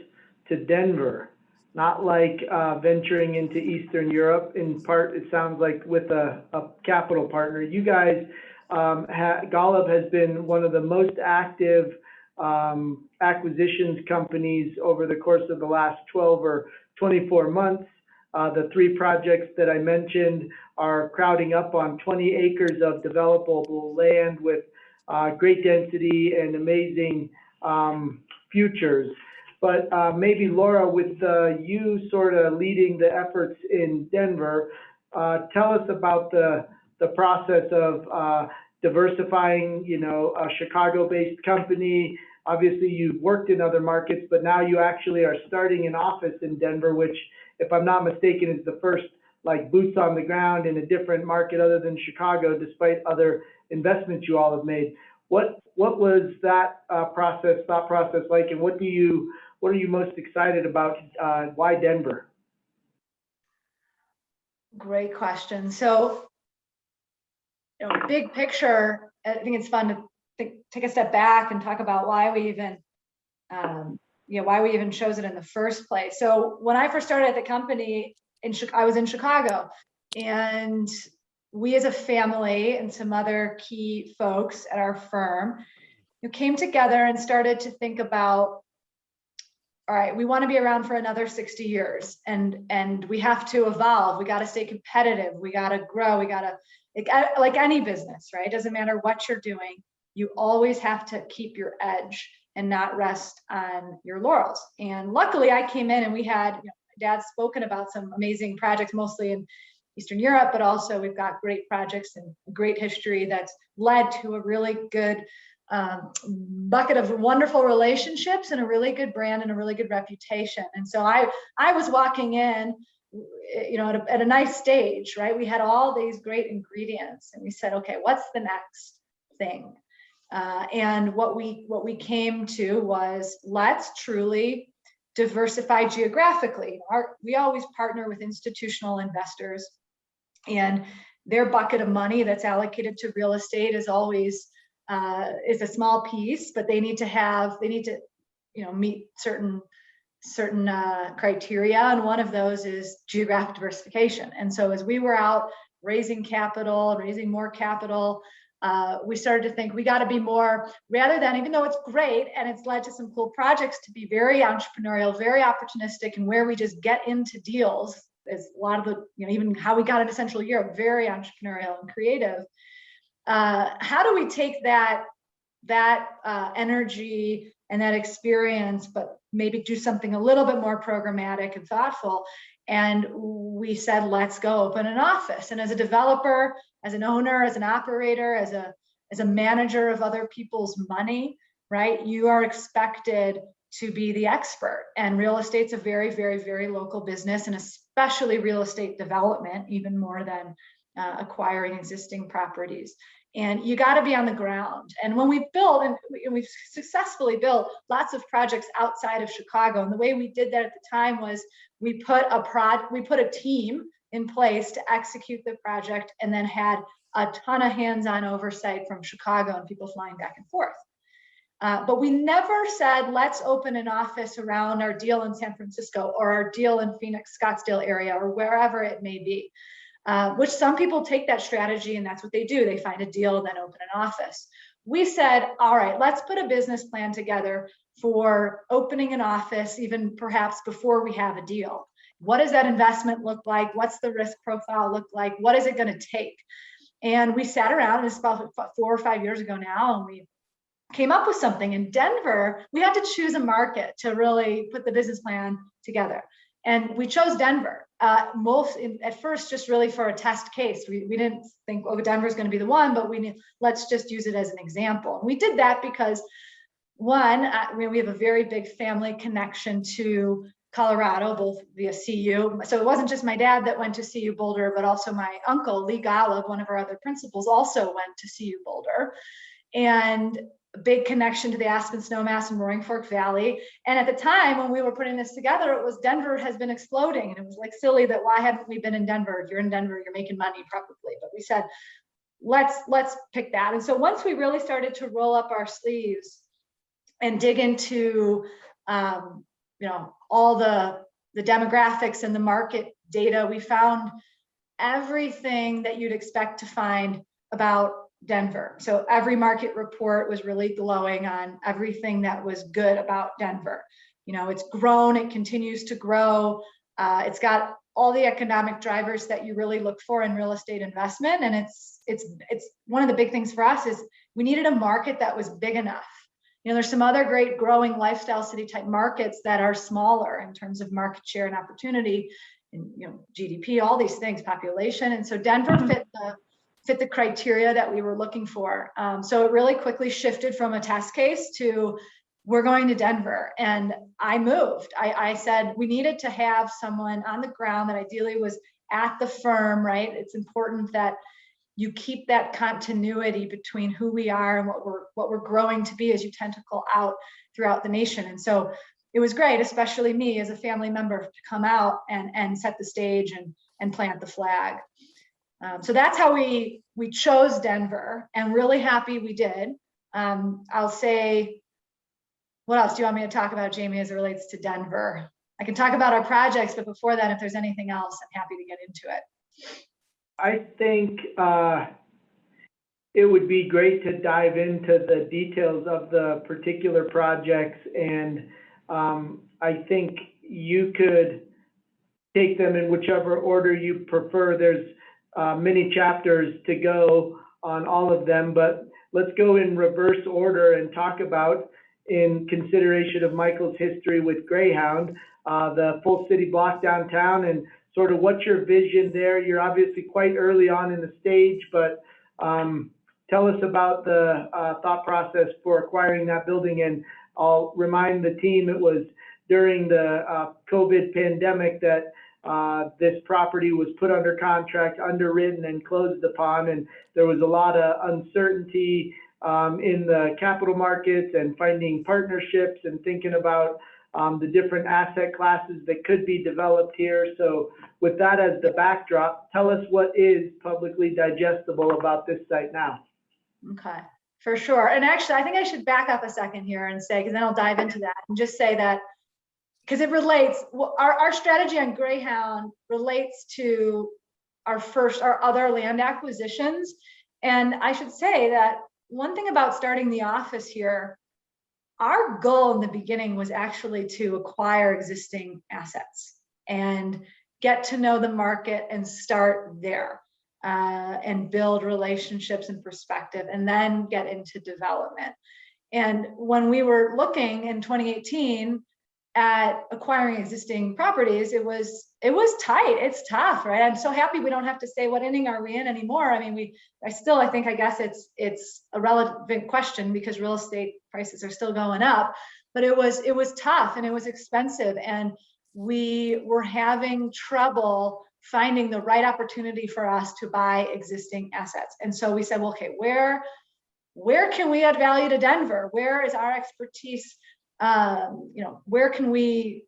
[SPEAKER 3] to Denver. Not like venturing into Eastern Europe. In part, it sounds like with a capital partner. You guys, Golub has been one of the most active acquisitions companies over the course of the last 12 or 24 months. The 3 projects that I mentioned are crowding up on 20 acres of developable land with great density and amazing futures. But maybe Laura, with you sort of leading the efforts in Denver, tell us about the process of diversifying, a Chicago-based company. Obviously, you've worked in other markets, but now you actually are starting an office in Denver, which, if I'm not mistaken, is the first boots on the ground in a different market other than Chicago, despite other investments you all have made. What was that thought process like, and what are you most excited about? Why Denver?
[SPEAKER 4] Great question. So, big picture, I think it's fun to take a step back and talk about why we even, why we even chose it in the first place. So when I first started at the company, I was in Chicago, and we as a family and some other key folks at our firm came together and started to think about, all right, we want to be around for another 60 years, and we have to evolve. We got to stay competitive. We got to grow. We got to like any business, right? It doesn't matter what you're doing. You always have to keep your edge and not rest on your laurels. And luckily I came in and we had, Dad's spoken about some amazing projects, mostly in Eastern Europe, but also we've got great projects and great history that's led to a really good bucket of wonderful relationships and a really good brand and a really good reputation. And so I was walking in, at a nice stage, right? We had all these great ingredients and we said, okay, what's the next thing? And what we came to was, let's truly diversify geographically. We always partner with institutional investors, and their bucket of money that's allocated to real estate is always is a small piece, but they need to meet certain criteria, and one of those is geographic diversification. And so as we were out raising more capital, we started to think we got to be more, rather than, even though it's great and it's led to some cool projects, to be very entrepreneurial, very opportunistic, and where we just get into deals is a lot of the, even how we got into Central Europe, very entrepreneurial and creative. How do we take that energy and that experience, but maybe do something a little bit more programmatic and thoughtful? And we said, let's go open an office. And as a developer, as an owner, as an operator, as a manager of other people's money, right? You are expected to be the expert. And real estate's a very, very, very local business, and especially real estate development, even more than acquiring existing properties. And you got to be on the ground. And when we built, and we've successfully built lots of projects outside of Chicago, and the way we did that at the time was we put a team in place to execute the project, and then had a ton of hands-on oversight from Chicago and people flying back and forth. But we never said, let's open an office around our deal in San Francisco or our deal in Phoenix, Scottsdale area, or wherever it may be. Which some people take that strategy and that's what they do. They find a deal and then open an office. We said, all right, let's put a business plan together for opening an office, even perhaps before we have a deal. What does that investment look like? What's the risk profile look like? What is it going to take? And we sat around, it's about 4 or 5 years ago now, and we came up with something. In Denver, we had to choose a market to really put the business plan together. And we chose Denver, at first, just really for a test case. We didn't think, oh, Denver's going to be the one, but let's just use it as an example. And we did that because, one, we have a very big family connection to Colorado, both via CU. So it wasn't just my dad that went to CU Boulder, but also my uncle, Lee Golub, one of our other principals, also went to CU Boulder. And a big connection to the Aspen Snowmass and Roaring Fork Valley. And at the time when we were putting this together, it was Denver has been exploding. And it was like silly that why haven't we been in Denver? If you're in Denver, you're making money probably. But we said, let's pick that. And so once we really started to roll up our sleeves and dig into all the demographics and the market data, we found everything that you'd expect to find about Denver. So every market report was really glowing on everything that was good about Denver. It's grown, it continues to grow. It's got all the economic drivers that you really look for in real estate investment. And it's one of the big things for us is we needed a market that was big enough. There's some other great growing lifestyle city type markets that are smaller in terms of market share and opportunity and GDP, all these things, population. And so Denver fit the criteria that we were looking for. So it really quickly shifted from a test case to we're going to Denver. And I moved. I said we needed to have someone on the ground that ideally was at the firm, right? It's important that you keep that continuity between who we are and what we're growing to be as you tentacle out throughout the nation. And so it was great, especially me as a family member, to come out and set the stage and plant the flag. So that's how we chose Denver, and really happy we did. I'll say, what else do you want me to talk about, Jamie, as it relates to Denver? I can talk about our projects, but before that, if there's anything else, I'm happy to get into it.
[SPEAKER 3] I think it would be great to dive into the details of the particular projects, and I think you could take them in whichever order you prefer. There's many chapters to go on all of them, but let's go in reverse order and talk about, in consideration of Michael's history with Greyhound, the full city block downtown, and sort of what's your vision there? You're obviously quite early on in the stage, but tell us about the thought process for acquiring that building. And I'll remind the team it was during the COVID pandemic that this property was put under contract, underwritten, and closed upon, and there was a lot of uncertainty in the capital markets and finding partnerships and thinking about the different asset classes that could be developed here. So with that as the backdrop, tell us what is publicly digestible about this site now.
[SPEAKER 4] Okay, for sure. And actually, I think I should back up a second here and say, because then I'll dive into that and just say that, because it relates, our strategy on Greyhound relates to our other land acquisitions. And I should say that one thing about starting the office here, our goal in the beginning was actually to acquire existing assets and get to know the market and start there and build relationships and perspective, and then get into development. And when we were looking in 2018 at acquiring existing properties, it was tight. It's tough, right? I'm so happy we don't have to say what inning are we in anymore. I mean, I guess it's a relevant question because real estate prices are still going up, but it was tough and it was expensive, and we were having trouble finding the right opportunity for us to buy existing assets. And so we said, well, okay, where can we add value to Denver? Where is our expertise? Where can we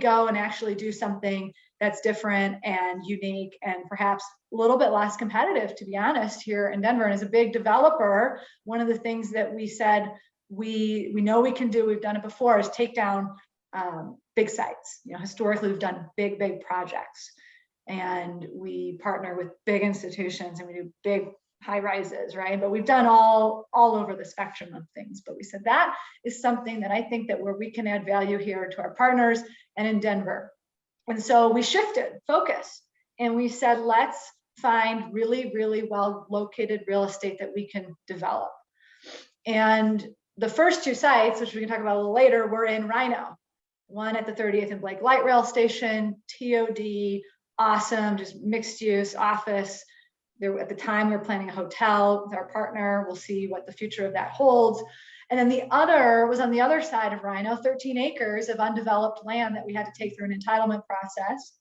[SPEAKER 4] go and actually do something that's different and unique and perhaps a little bit less competitive, to be honest, here in Denver. And as a big developer, one of the things that we said we know we can do, we've done it before, is take down big sites. Historically, we've done big projects, and we partner with big institutions and we do big high rises, right? But we've done all over the spectrum of things. But we said that is something that I think that where we can add value here to our partners and in Denver. And so we shifted focus and we said, let's find really, really well located real estate that we can develop. And the first two sites, which we can talk about a little later, were in Rhino. One at the 30th and Blake Light Rail Station, TOD, awesome, just mixed use office. There, at the time, we were planning a hotel with our partner. We'll see what the future of that holds. And then the other was on the other side of Rhino, 13 acres of undeveloped land that we had to take through an entitlement process.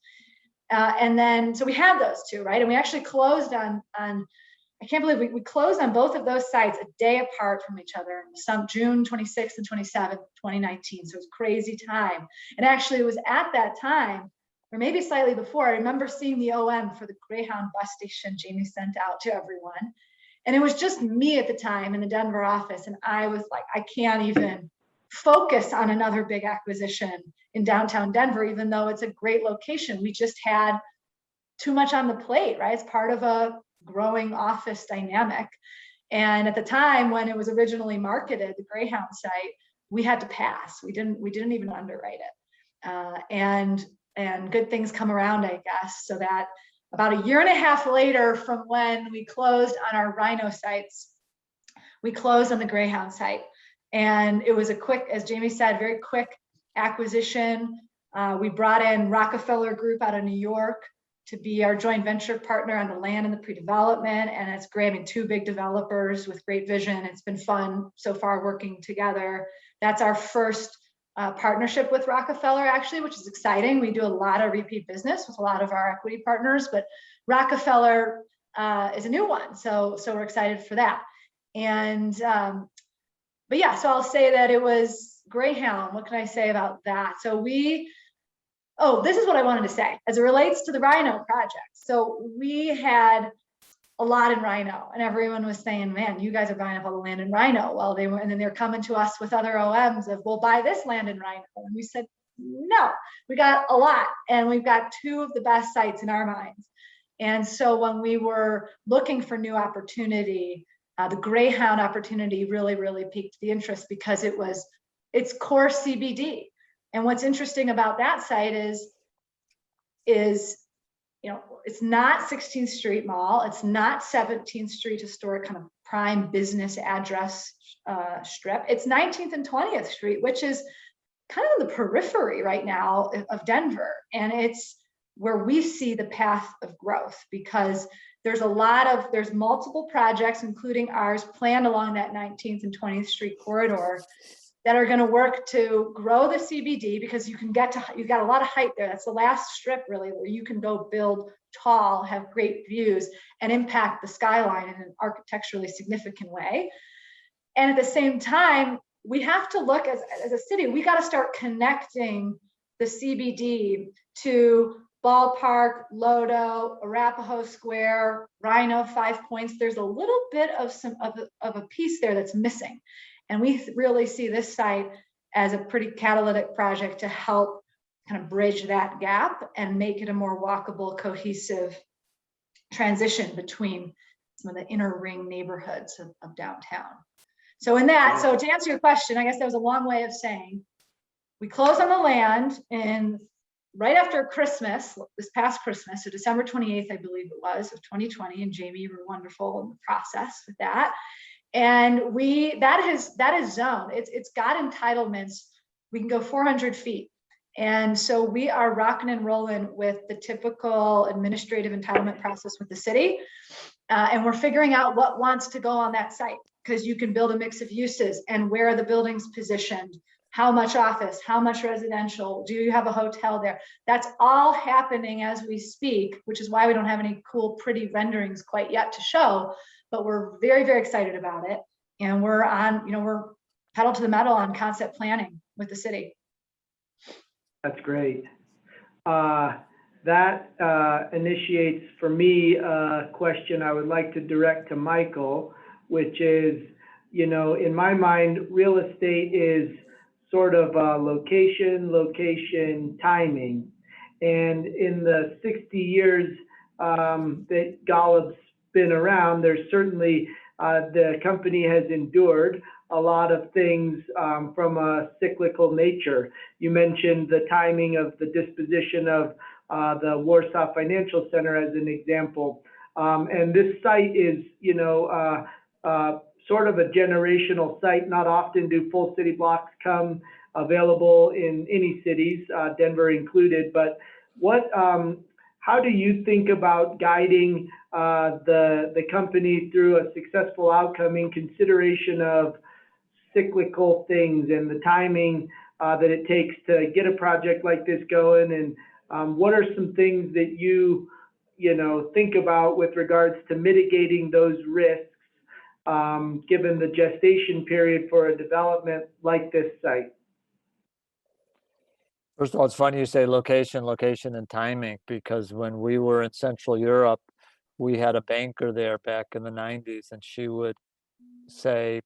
[SPEAKER 4] And then, so we had those two, right? And we actually closed on I can't believe we closed on both of those sites a day apart from each other, some June 26th and 27th, 2019. So it was crazy time. And actually it was at that time, or maybe slightly before, I remember seeing the OM for the Greyhound bus station Jamie sent out to everyone. And it was just me at the time in the Denver office. And I was like, I can't even focus on another big acquisition in downtown Denver, even though it's a great location. We just had too much on the plate, right? It's part of a growing office dynamic. And at the time when it was originally marketed, the Greyhound site, we had to pass. We didn't even underwrite it. And good things come around, I guess, so that about a year and a half later from when we closed on our Rhino sites, we closed on the Greyhound site. And it was a quick, as Jamie said, very quick acquisition. We brought in Rockefeller Group out of New York to be our joint venture partner on the land and the pre-development. And it's great. I mean, two big developers with great vision. It's been fun so far working together. That's our first partnership with Rockefeller, actually, which is exciting. We do a lot of repeat business with a lot of our equity partners, but Rockefeller is a new one. So we're excited for that. And, but yeah, so I'll say that it was Greyhound. What can I say about that? So this is what I wanted to say as it relates to the Rhino project. So we had a lot in Rhino, and everyone was saying, man, you guys are buying up all the land in Rhino. Well, and then they're coming to us with other OMs of, we'll buy this land in Rhino. And we said, no, we got a lot. And we've got two of the best sites in our minds. And so when we were looking for new opportunity, the Greyhound opportunity really, really piqued the interest because it's core CBD. And what's interesting about that site is it's not 16th Street Mall. It's not 17th Street historic kind of prime business address strip. It's 19th and 20th Street, which is kind of the periphery right now of Denver. And it's where we see the path of growth, because there's multiple projects, including ours, planned along that 19th and 20th Street corridor that are going to work to grow the CBD, because you've got a lot of height there. That's the last strip really where you can go build tall, have great views, and impact the skyline in an architecturally significant way. And at the same time, we have to look as a city, we got to start connecting the CBD to Ballpark, Lodo, Arapahoe Square, Rhino, Five Points. There's a little bit of a piece there that's missing. And we really see this site as a pretty catalytic project to help kind of bridge that gap and make it a more walkable, cohesive transition between some of the inner ring neighborhoods of downtown. So to answer your question, I guess that was a long way of saying, we closed on the land right after Christmas, this past Christmas, so December 28th, I believe it was, of 2020, and Jamie, you were wonderful in the process with that. And that is zoned. It's got entitlements. We can go 400 feet. And so we are rocking and rolling with the typical administrative entitlement process with the city. And we're figuring out what wants to go on that site, because you can build a mix of uses and where are the buildings positioned, how much office, how much residential, do you have a hotel there? That's all happening as we speak, which is why we don't have any cool, pretty renderings quite yet to show. But we're very, very excited about it. And we're pedal to the metal on concept planning with the city.
[SPEAKER 3] That's great. That initiates for me a question I would like to direct to Michael, which is, in my mind, real estate is sort of location, timing. And in the 60 years that Golub's been around, there's certainly the company has endured a lot of things from a cyclical nature. You mentioned the timing of the disposition of the Warsaw Financial Center as an example. And this site is, sort of a generational site. Not often do full city blocks come available in any cities, Denver included. But how do you think about guiding the company through a successful outcome in consideration of cyclical things and the timing that it takes to get a project like this going? And what are some things that you think about with regards to mitigating those risks, given the gestation period for a development like this site?
[SPEAKER 2] First of all, it's funny you say location, and timing, because when we were in Central Europe, we had a banker there back in the 90s, and she would say,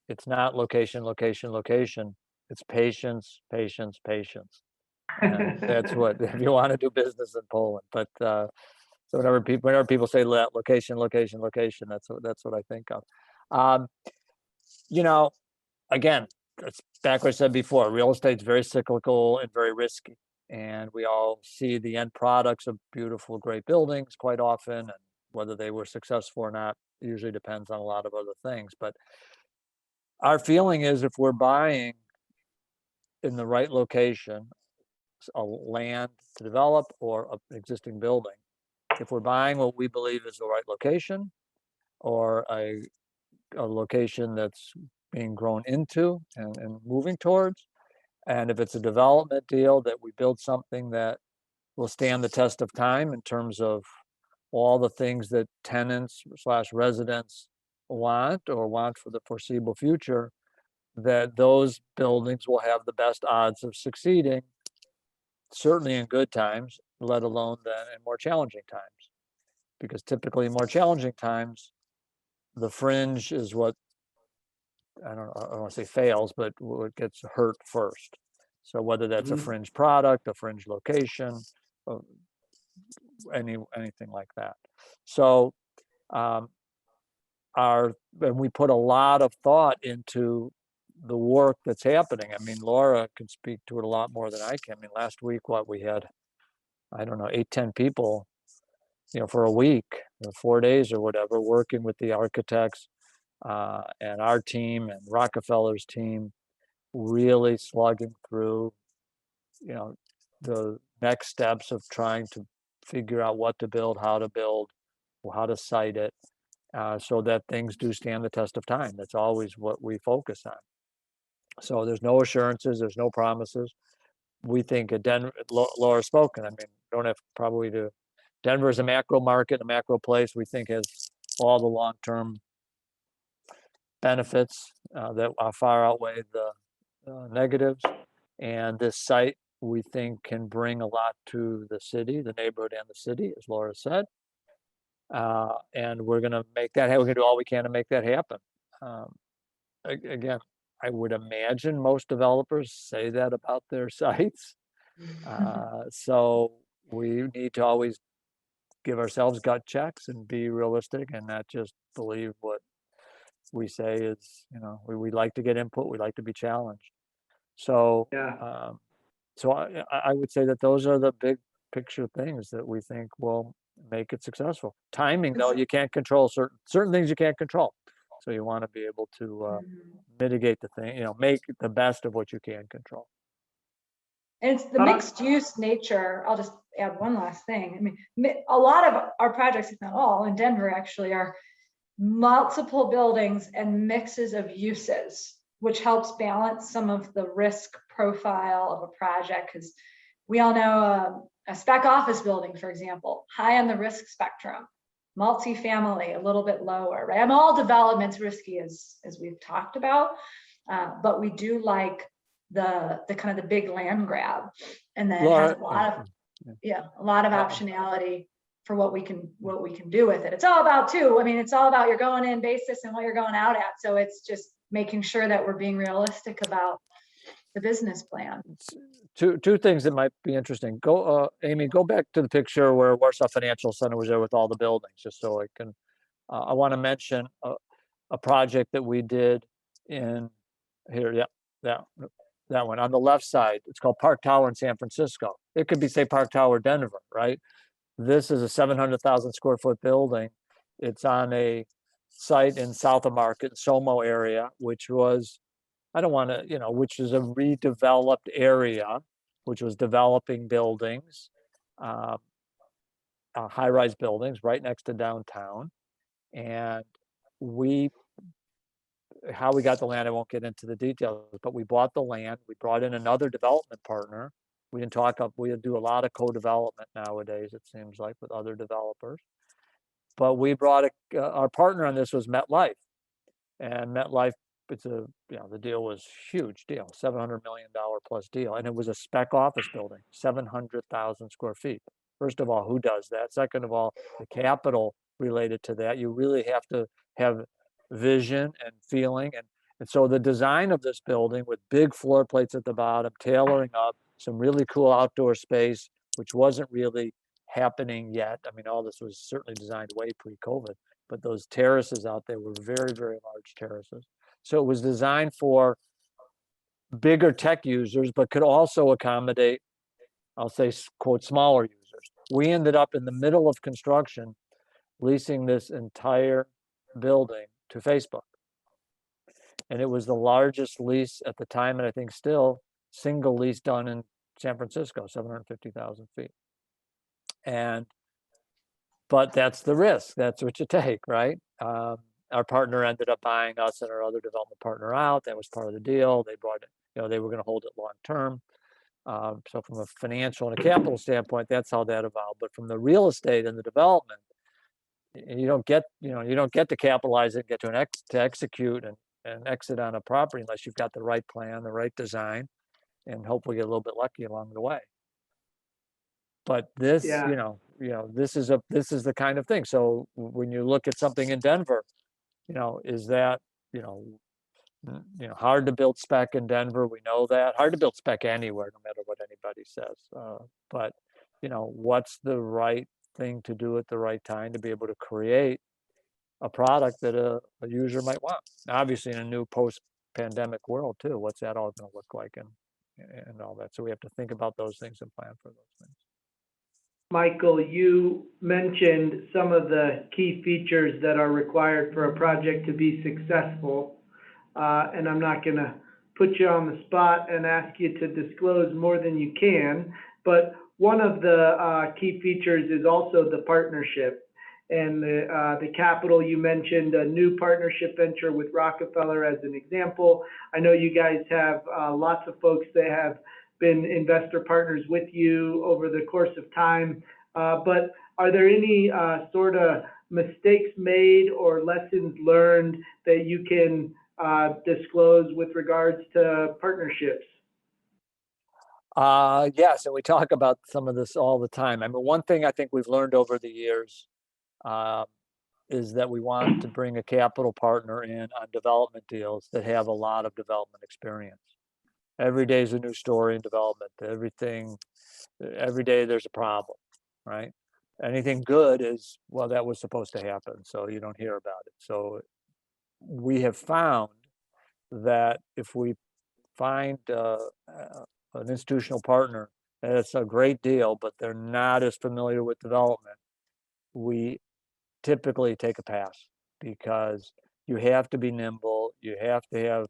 [SPEAKER 2] it's not location. It's patience. And that's what, if you want to do business in Poland. But so whenever people say location, that's what I think of. Again, it's back what I said before, real estate's very cyclical and very risky. And we all see the end products of beautiful, great buildings quite often, and whether they were successful or not usually depends on a lot of other things. But our feeling is, if we're buying in the right location, a land to develop or an existing building, if we're buying what we believe is the right location, or a location that's being grown into and moving towards, and if it's a development deal, that we build something that will stand the test of time in terms of all the things that tenants / residents want for the foreseeable future, that those buildings will have the best odds of succeeding, certainly in good times, let alone then in more challenging times. Because typically in more challenging times, the fringe is what, I don't want to say fails, but what gets hurt first. So whether that's a fringe product, a fringe location, anything like that. So and we put a lot of thought into the work that's happening. I mean, Laura can speak to it a lot more than I can. I mean, last week, we had, I don't know, 8-10 people for a week or 4 days or whatever, working with the architects and our team and Rockefeller's team, really slugging through, the next steps of trying to figure out what to build, how to site it, so that things do stand the test of time. That's always what we focus on. So there's no assurances, there's no promises. We think Laura spoken. I mean, don't have probably to. Denver is a macro market, a macro place. We think has all the long-term benefits that far outweigh the negatives. And this site, we think, can bring a lot to the city, the neighborhood, and the city, as Laura said. And we're going to make that. We're going to do all we can to make that happen. Again, I would imagine most developers say that about their sites. So we need to always give ourselves gut checks and be realistic and not just believe what we say is, we like to get input, we like to be challenged. So,
[SPEAKER 3] Yeah.
[SPEAKER 2] so I would say that those are the big picture things that we think will make it successful. Timing, though, you can't control certain things you can't control. So you want to be able to mitigate the thing, make the best of what you can control.
[SPEAKER 4] And it's the mixed use nature. I'll just add one last thing. I mean, a lot of our projects, if not all, in Denver actually are multiple buildings and mixes of uses, which helps balance some of the risk profile of a project. Because we all know a spec office building, for example, high on the risk spectrum, multifamily, a little bit lower, right? I mean, all development's risky as we've talked about, but we do like the kind of the big land grab, and then it has a lot of optionality for what we can do with it. It's all about it's all about your going in basis and what you're going out at. So it's just making sure that we're being realistic about the business plan.
[SPEAKER 2] Two things that might be interesting. Amy, go back to the picture where Warsaw Financial Center was there with all the buildings, just so I can. I want to mention a project that we did in here. Yeah, that one on the left side. It's called Park Tower in San Francisco. It could be, say, Park Tower Denver, right? This is a 700,000 square foot building. It's on a site in South of Market, Somo area, which was, which is a redeveloped area, which was developing buildings, high-rise buildings right next to downtown. And how we got the land, I won't get into the details, but we bought the land. We brought in another development partner. We do a lot of co-development nowadays, it seems like, with other developers. But we brought our partner on this was MetLife. And MetLife, the deal was huge deal, $700 million plus deal. And it was a spec office building, 700,000 square feet. First of all, who does that? Second of all, the capital related to that, you really have to have vision and feeling. And so the design of this building with big floor plates at the bottom, tailoring up, some really cool outdoor space, which wasn't really happening yet. I mean, all this was certainly designed way pre-COVID, but those terraces out there were very, very large terraces. So it was designed for bigger tech users, but could also accommodate, I'll say, quote, smaller users. We ended up in the middle of construction, leasing this entire building to Facebook. And it was the largest lease at the time, and I think still single lease done in San Francisco, 750,000 feet. But that's the risk. That's what you take, right? Our partner ended up buying us and our other development partner out. That was part of the deal. They brought it, they were going to hold it long term. So from a financial and a capital standpoint, that's how that evolved. But from the real estate and the development, you don't get to capitalize it, get to execute and exit on a property unless you've got the right plan, the right design, and hopefully get a little bit lucky along the way. But this, this is the kind of thing. So when you look at something in Denver, is that, hard to build spec in Denver. We know that. Hard to build spec anywhere, no matter what anybody says. But, what's the right thing to do at the right time to be able to create a product that a user might want? Obviously, in a new post-pandemic world, too, what's that all going to look like and all that. So we have to think about those things and plan for those things.
[SPEAKER 3] Michael, you mentioned some of the key features that are required for a project to be successful. And I'm not going to put you on the spot and ask you to disclose more than you can, but one of the key features is also the partnership. And the capital, you mentioned a new partnership venture with Rockefeller as an example. I know you guys have lots of folks that have been investor partners with you over the course of time, but are there any sort of mistakes made or lessons learned that you can disclose with regards to partnerships?
[SPEAKER 2] Yes, and we talk about some of this all the time. I mean, one thing I think we've learned over the years is that we want to bring a capital partner in on development deals that have a lot of development experience. Every day is a new story in development. Every day there's a problem, right? Anything good is, well, that was supposed to happen, so you don't hear about it. So we have found that if we find an institutional partner and it's a great deal, but they're not as familiar with development, we typically take a pass because you have to be nimble, you have to have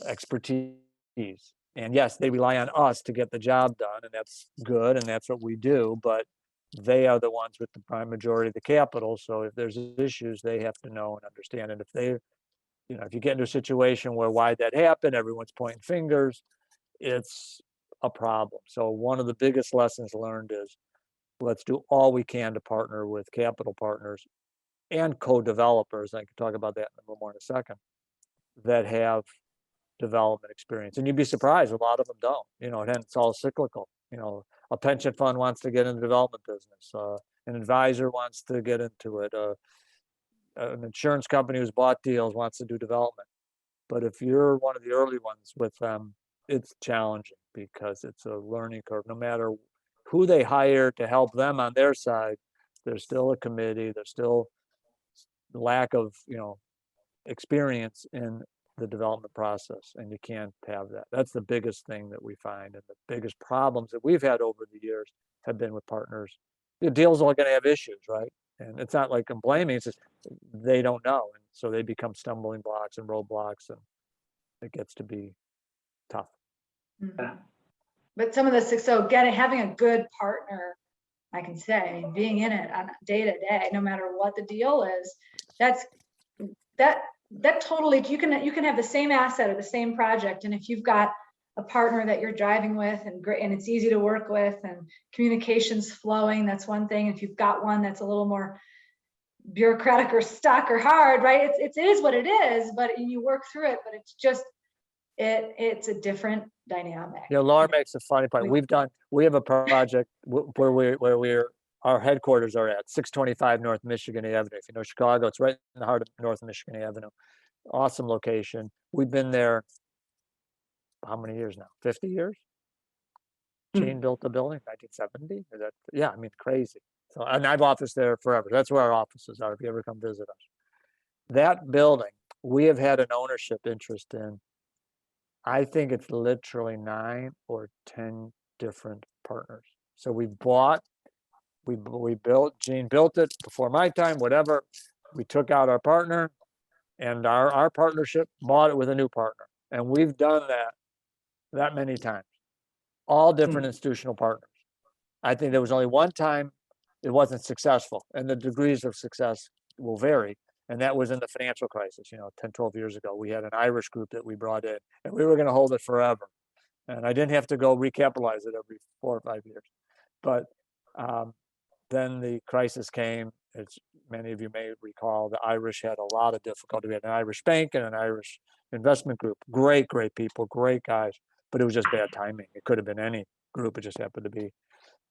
[SPEAKER 2] expertise. And yes, they rely on us to get the job done, and that's good, and that's what we do, but they are the ones with the prime majority of the capital. So if there's issues, they have to know and understand. And if they, if you get into a situation where why'd that happen, everyone's pointing fingers, it's a problem. So one of the biggest lessons learned is let's do all we can to partner with capital partners and co-developers. I can talk about that in a little more in a second, that have development experience. And you'd be surprised, a lot of them don't, and it's all cyclical. A pension fund wants to get in the development business. An advisor wants to get into it. An insurance company who's bought deals wants to do development. But if you're one of the early ones with them, it's challenging because it's a learning curve. No matter who they hire to help them on their side, there's still a committee, there's still lack of, experience in the development process, and you can't have that. That's the biggest thing that we find, and the biggest problems that we've had over the years have been with partners. The deals are going to have issues, right? And it's not like I'm blaming, it's just they don't know, and so they become stumbling blocks and roadblocks, and it gets to be tough.
[SPEAKER 4] Mhm. But some of the, so having a good partner, I can say, being in it on day to day, no matter what the deal is, that totally, you can have the same asset or the same project, and if you've got a partner that you're driving with and it's easy to work with and communications flowing, that's one thing. If you've got one that's a little more bureaucratic or stuck or hard, right? It is what it is, but you work through it, but it's just, it's a different dynamic.
[SPEAKER 2] Laura makes a funny point. We have a project where our headquarters are at 625 North Michigan Avenue. If you know Chicago, it's right in the heart of North Michigan Avenue. Awesome location. We've been there how many years now? 50 years? Gene built the building, 1970. Yeah, I mean, crazy. So, and I've officed there forever. That's where our offices are if you ever come visit us. That building, we have had an ownership interest in, I think it's literally 9 or 10 different partners. So we built, Gene built it before my time, whatever. We took out our partner, and our partnership bought it with a new partner. And we've done that many times, all different institutional partners. I think there was only one time it wasn't successful, and the degrees of success will vary. And that was in the financial crisis, 10, 12 years ago. We had an Irish group that we brought in, and we were going to hold it forever. And I didn't have to go recapitalize it every 4 or 5 years. But then the crisis came. As many of you may recall, the Irish had a lot of difficulty. We had an Irish bank and an Irish investment group. Great people, great guys. But it was just bad timing. It could have been any group. It just happened to be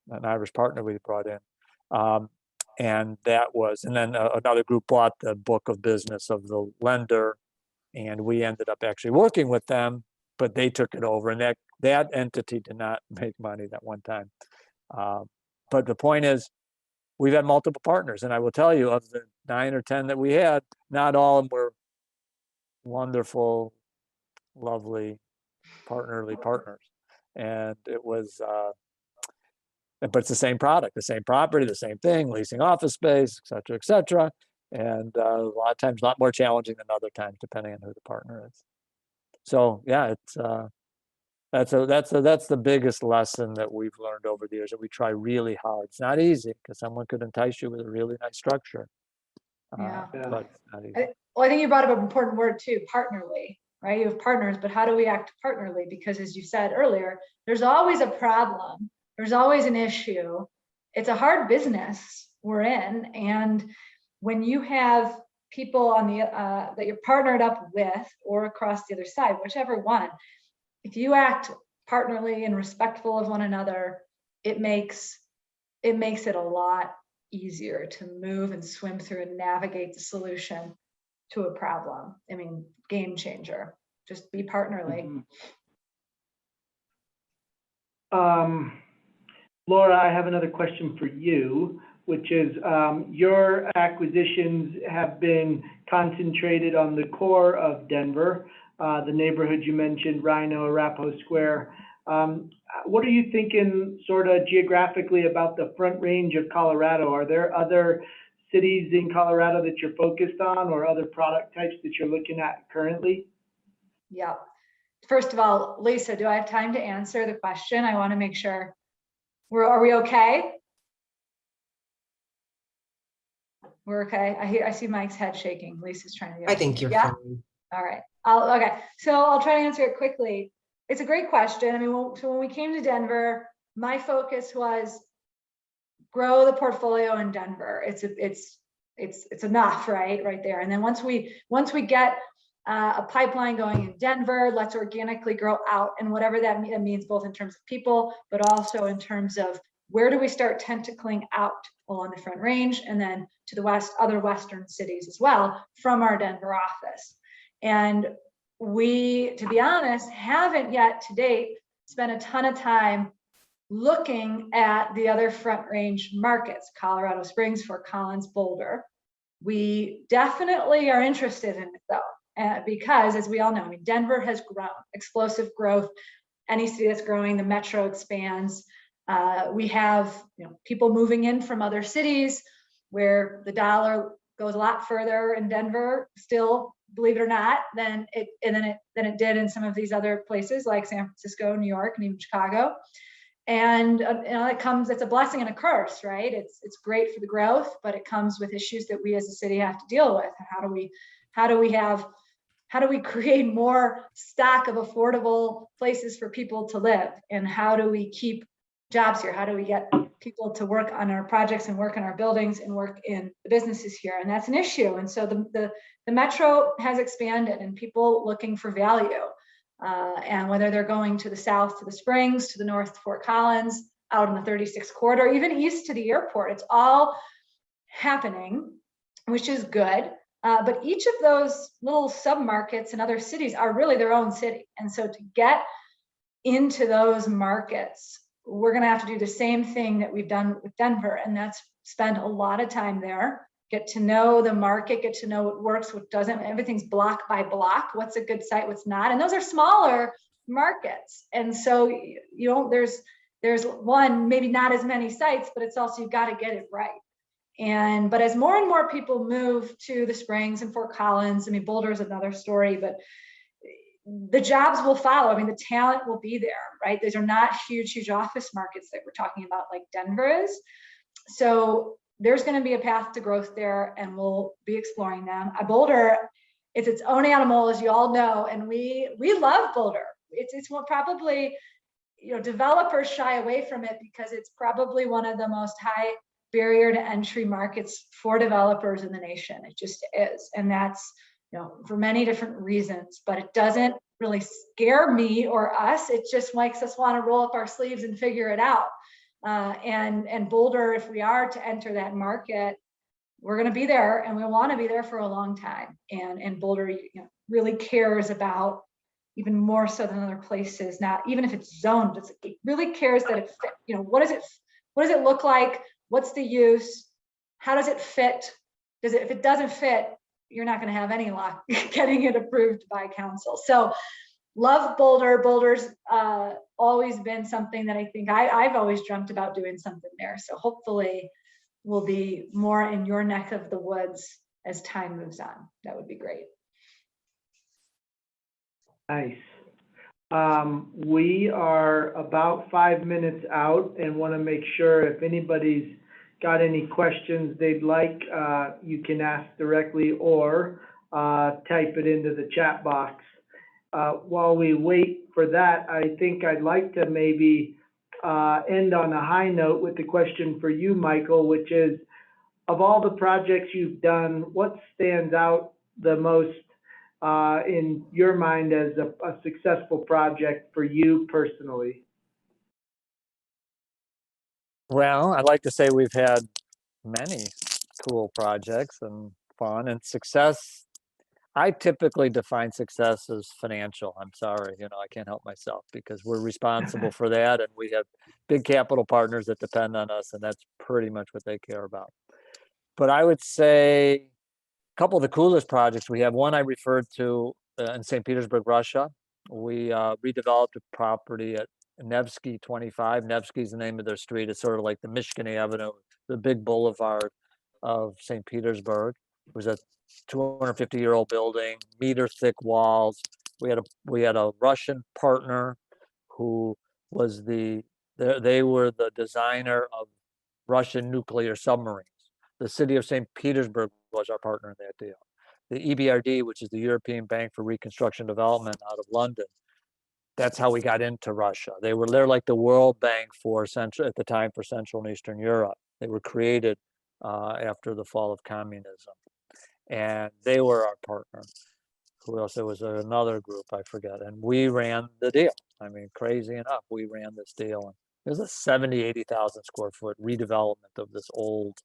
[SPEAKER 2] an Irish partner we brought in. And then another group bought the book of business of the lender, and we ended up actually working with them, but they took it over, and that entity did not make money that one time. But the point is, we've had multiple partners, and I will tell you, of the 9 or 10 that we had, not all of them were wonderful, lovely, partnerly partners. And it was, but it's the same product, the same property, the same thing, leasing office space, et cetera, and a lot of times a lot more challenging than other times, depending on who the partner is. So yeah, it's that's the biggest lesson that we've learned over the years, that we try really hard. It's not easy because someone could entice you with a really nice structure.
[SPEAKER 4] Yeah.
[SPEAKER 2] But it's not easy.
[SPEAKER 4] Well, I think you brought up an important word too, partnerly, right? You have partners, but how do we act partnerly? Because as you said earlier, there's always a problem. There's always an issue. It's a hard business we're in. And when you have people on the that you're partnered up with or across the other side, whichever one, if you act partnerly and respectful of one another, it makes it a lot easier to move and swim through and navigate the solution to a problem. I mean, game changer. Just be partnerly.
[SPEAKER 3] Laura, I have another question for you, which is your acquisitions have been concentrated on the core of Denver, the neighborhood you mentioned, Rhino, Arapahoe Square. What are you thinking sort of geographically about the Front Range of Colorado? Are there other cities in Colorado that you're focused on, or other product types that you're looking at currently?
[SPEAKER 4] Yeah. First of all, Lisa, do I have time to answer the question? I want to make sure are we okay? We're okay. I see Mike's head shaking. Lisa's trying to get.
[SPEAKER 6] I think you're
[SPEAKER 4] yeah?
[SPEAKER 6] fine.
[SPEAKER 4] All right. Okay. So I'll try to answer it quickly. It's a great question. I mean, so when we came to Denver, my focus was grow the portfolio in Denver. It's enough, right there. And then once we get a pipeline going in Denver, let's organically grow out, and whatever that means, both in terms of people, but also in terms of where do we start tentacling out along the Front Range, and then to the west, other Western cities as well from our Denver office. And we, to be honest, haven't yet to date spent a ton of time looking at the other Front Range markets, Colorado Springs, Fort Collins, Boulder. We definitely are interested in it though, because as we all know, I mean, Denver has grown, explosive growth. Any city that's growing, the metro expands. We have people moving in from other cities where the dollar goes a lot further in Denver still, believe it or not, than it did in some of these other places like San Francisco, New York, and even Chicago. And it's a blessing and a curse, right? It's great for the growth, but it comes with issues that we as a city have to deal with. How do we create more stock of affordable places for people to live? And how do we keep jobs here? How do we get people to work on our projects and work in our buildings and work in the businesses here? And that's an issue. And so the metro has expanded, and people looking for value. And whether they're going to the south, to the Springs, to the north, to Fort Collins, out in the 36 corridor, even east to the airport, it's all happening, which is good. But each of those little submarkets and other cities are really their own city. And so to get into those markets, we're going to have to do the same thing that we've done with Denver, and that's spend a lot of time there, get to know the market, get to know what works, what doesn't. Everything's block by block. What's a good site, what's not. And those are smaller markets. And so, there's one, maybe not as many sites, but it's also, you've got to get it right. But as more and more people move to the Springs and Fort Collins, I mean, Boulder is another story, but the jobs will follow. I mean, the talent will be there, right? These are not huge office markets that we're talking about like Denver is. So there's going to be a path to growth there, and we'll be exploring them. Boulder, it's its own animal, as you all know, and we love Boulder. It's what probably, developers shy away from it because it's probably one of the most high barrier to entry markets for developers in the nation. It just is. And that's, for many different reasons, but it doesn't really scare me or us. It just makes us want to roll up our sleeves and figure it out. And Boulder, if we are to enter that market, we're going to be there, and we want to be there for a long time. And Boulder, really cares about, even more so than other places, not even if it's zoned, it really cares that it fit. What does it look like? What's the use? How does it fit? If it doesn't fit, you're not going to have any luck getting it approved by council. So love Boulder. Boulder's always been something that I think I've always dreamt about doing something there. So hopefully we'll be more in your neck of the woods as time moves on. That would be great.
[SPEAKER 3] Nice. We are about 5 minutes out and want to make sure if anybody's got any questions they'd like, you can ask directly or type it into the chat box. While we wait for that, I think I'd like to maybe end on a high note with the question for you, Michael, which is, of all the projects you've done, what stands out the most in your mind as a successful project for you personally?
[SPEAKER 2] Well, I'd like to say we've had many cool projects and fun and success. I typically define success as financial. I'm sorry, I can't help myself because we're responsible for that, and we have big capital partners that depend on us, and that's pretty much what they care about. But I would say a couple of the coolest projects we have. One I referred to in St. Petersburg, Russia. We redeveloped a property at Nevsky 25. Nevsky is the name of their street. It's sort of like the Michigan Avenue, the big boulevard of St. Petersburg. It was a 250-year-old building, meter-thick walls. We had a Russian partner who was they were the designer of Russian nuclear submarines. The city of St. Petersburg was our partner in that deal. The EBRD, which is the European Bank for Reconstruction and Development out of London, that's how we got into Russia. They're like the World Bank at the time for Central and Eastern Europe. They were created after the fall of communism, and they were our partner. Who else? There was another group, I forget, and we ran the deal. I mean, crazy enough, we ran this deal. And it was a 80,000 square foot redevelopment of this old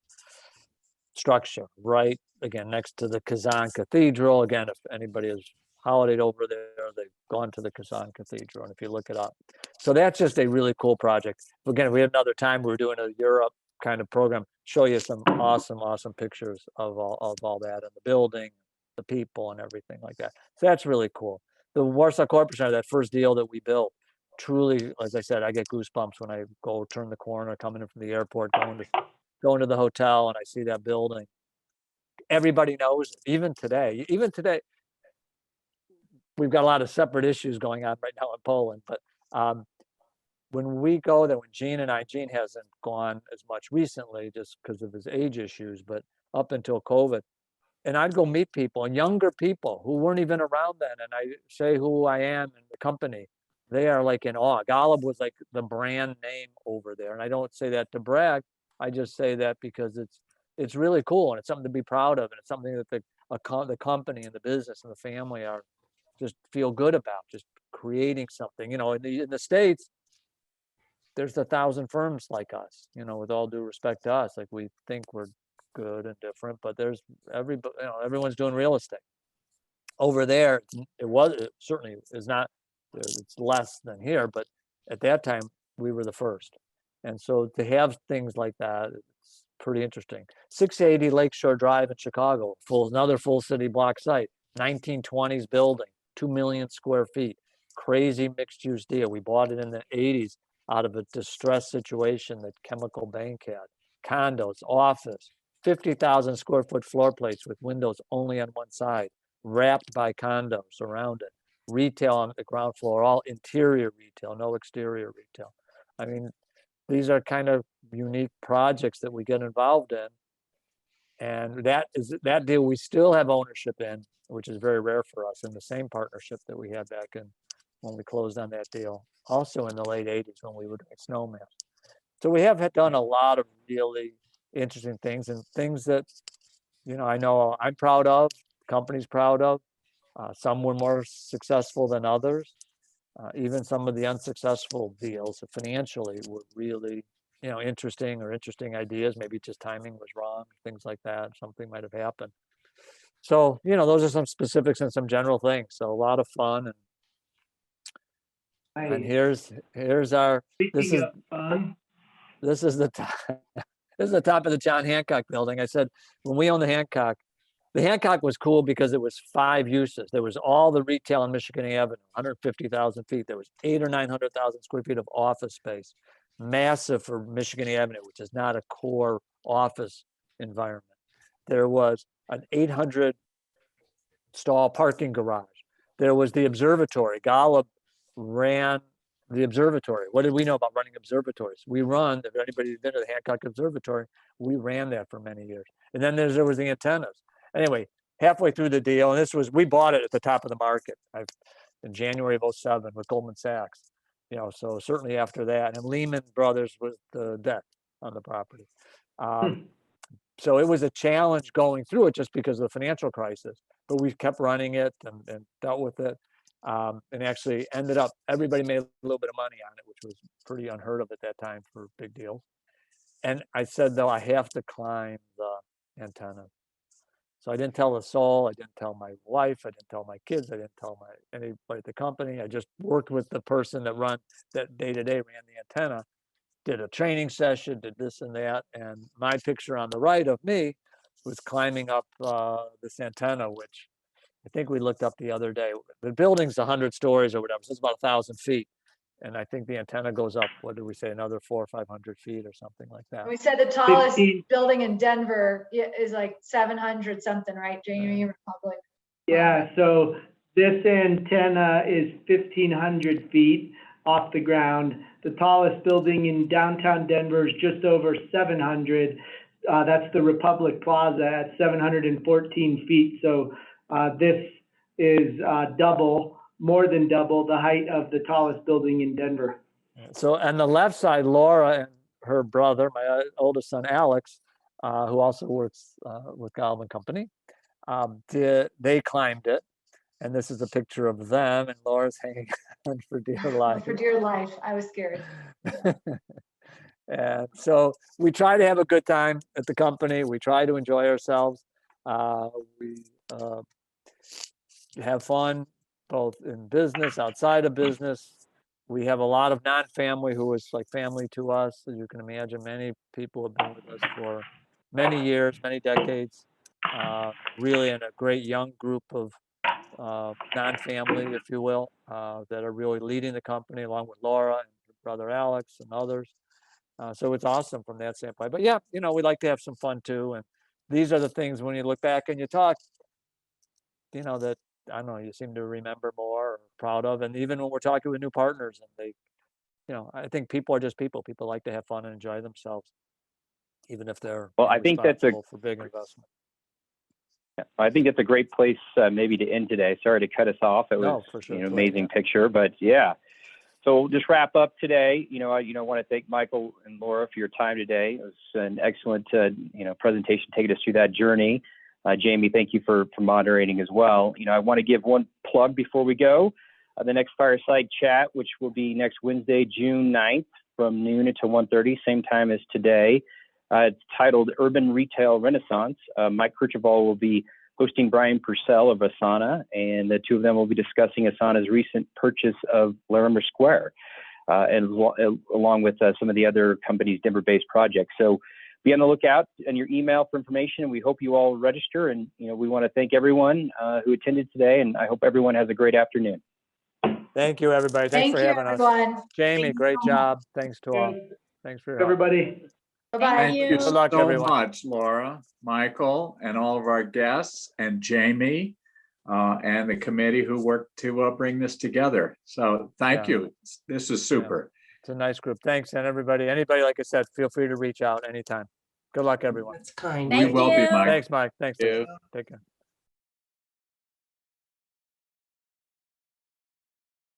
[SPEAKER 2] structure, right, again, next to the Kazan Cathedral. Again, if anybody has holidayed over there, they've gone to the Kazan Cathedral, and if you look it up. So that's just a really cool project. Again, we had another time we were doing a Europe kind of program, show you some awesome pictures of all that, and the building, the people, and everything like that. So that's really cool. The Warsaw Corporate Center, that first deal that we built, truly, as I said, I get goosebumps when I go turn the corner, coming in from the airport, going to the hotel, and I see that building. Everybody knows it. Even today, we've got a lot of separate issues going on right now in Poland, but when we go there, Gene hasn't gone as much recently just because of his age issues, but up until COVID, and I'd go meet people, and younger people who weren't even around then, and I say who I am and the company, they are like in awe. Golub was like the brand name over there, and I don't say that to brag. I just say that because it's really cool, and it's something to be proud of, and it's something that the company and the business and the family are just feel good about, just creating something. In the States, there's 1,000 firms like us, with all due respect to us. Like, we think we're good and different, but there's everyone's doing real estate. Over there, it certainly is not, it's less than here, but at that time we were the first. And so to have things like that, it's pretty interesting. 680 Lakeshore Drive in Chicago, another full city block site, 1920s building, 2 million square feet, crazy mixed use deal. We bought it in the 80s out of a distressed situation that Chemical Bank had. Condos, office, 50,000 square foot floor plates with windows only on one side, wrapped by condos around it. Retail on the ground floor, all interior retail, no exterior retail. I mean, these are kind of unique projects that we get involved in. And that deal we still have ownership in, which is very rare for us, in the same partnership that we had back in when we closed on that deal, also in the late 80s when we were doing Snowman. So we have done a lot of really interesting things, and things that, I know I'm proud of, the company's proud of. Some were more successful than others. Even some of the unsuccessful deals financially were really, interesting ideas. Maybe just timing was wrong, things like that. Something might have happened. So, those are some specifics and some general things. So a lot of fun. And here's our, this is the top. This is the top of the John Hancock building. I said, when we owned the Hancock, The Hancock was cool because it was 5 uses. There was all the retail on Michigan Avenue, 150,000 feet. There was 800,000 or 900,000 square feet of office space, massive for Michigan Avenue, which is not a core office environment. There was an 800 stall parking garage. There was the observatory. Golub ran the observatory. What did we know about running observatories? We run, if anybody's been to the Hancock Observatory, we ran that for many years. And then there was the antennas. Anyway, halfway through the deal, and we bought it at the top of the market in January of 07 with Goldman Sachs. So certainly after that, and Lehman Brothers was the debt on the property. So it was a challenge going through it just because of the financial crisis, but we kept running it and dealt with it. And actually ended up, everybody made a little bit of money on it, which was pretty unheard of at that time for big deals. And I said, though, I have to climb the antenna. So I didn't tell a soul. I didn't tell my wife. I didn't tell my kids. I didn't tell anybody at the company. I just worked with the person that day-to-day ran the antenna, did a training session, did this and that. And my picture on the right of me was climbing up this antenna, which I think we looked up the other day. The building's 100 stories or whatever, so it's about 1,000 feet. And I think the antenna goes up, what did we say, another 400 or 500 feet or something like that.
[SPEAKER 4] We said the tallest
[SPEAKER 3] 15.
[SPEAKER 4] building in Denver is like 700 something, right? Jamie, Republic.
[SPEAKER 3] Yeah, so this antenna is 1,500 feet off the ground. The tallest building in downtown Denver is just over 700. That's the Republic Plaza at 714 feet. So this is more than double the height of the tallest building in Denver.
[SPEAKER 2] So on the left side, Laura and her brother, my oldest son, Alex, who also works with Golub Company, they climbed it. And this is a picture of them, and Laura's hanging on for dear life.
[SPEAKER 4] For dear life, I was scared.
[SPEAKER 2] And so we try to have a good time at the company. We try to enjoy ourselves. We have fun, both in business, outside of business. We have a lot of non-family who is like family to us. As you can imagine, many people have been with us for many years, many decades. Really in a great young group of non-family, if you will, that are really leading the company along with Laura and her brother Alex and others. So it's awesome from that standpoint. But yeah, we like to have some fun too. And these are the things when you look back and you talk, that, I don't know, you seem to remember more or proud of. And even when we're talking with new partners and they, I think people are just people. People like to have fun and enjoy themselves, even if they're
[SPEAKER 6] I think that's
[SPEAKER 2] for big investment.
[SPEAKER 6] I think it's a great place maybe to end today. Sorry to cut us off. It was
[SPEAKER 2] for sure.
[SPEAKER 6] amazing picture, but yeah. So we'll just wrap up today. I want to thank Michael and Laura for your time today. It was an excellent presentation taking us through that journey. Jamie, thank you for moderating as well. I want to give one plug before we go. The next Fireside Chat, which will be next Wednesday, June 9th from noon until 1:30, same time as today. It's titled Urban Retail Renaissance. Mike Kirchhoff will be hosting Brian Purcell of Asana, and the two of them will be discussing Asana's recent purchase of Larimer Square, and along with some of the other companies' Denver-based projects. So be on the lookout in your email for information. We hope you all register, and we want to thank everyone who attended today, and I hope everyone has a great afternoon.
[SPEAKER 2] Thank you, everybody. Thanks for having
[SPEAKER 4] everyone.
[SPEAKER 2] us. Jamie, great job. Thanks to all. Thanks for your help.
[SPEAKER 3] Everybody.
[SPEAKER 4] Bye-bye.
[SPEAKER 1] Thank you.
[SPEAKER 2] Good luck,
[SPEAKER 7] so
[SPEAKER 2] everyone.
[SPEAKER 7] much, Laura, Michael, and all of our guests, and Jamie, and the committee who worked to bring this together. So thank you. This is super.
[SPEAKER 2] It's a nice group. Thanks, and everybody, anybody, like I said, feel free to reach out anytime. Good luck, everyone.
[SPEAKER 8] That's kind.
[SPEAKER 7] We
[SPEAKER 1] Thank
[SPEAKER 7] will be,
[SPEAKER 1] you.
[SPEAKER 7] Mike.
[SPEAKER 2] Thanks, Mike. Thanks.
[SPEAKER 7] Thank you.
[SPEAKER 2] Lisa. Take care.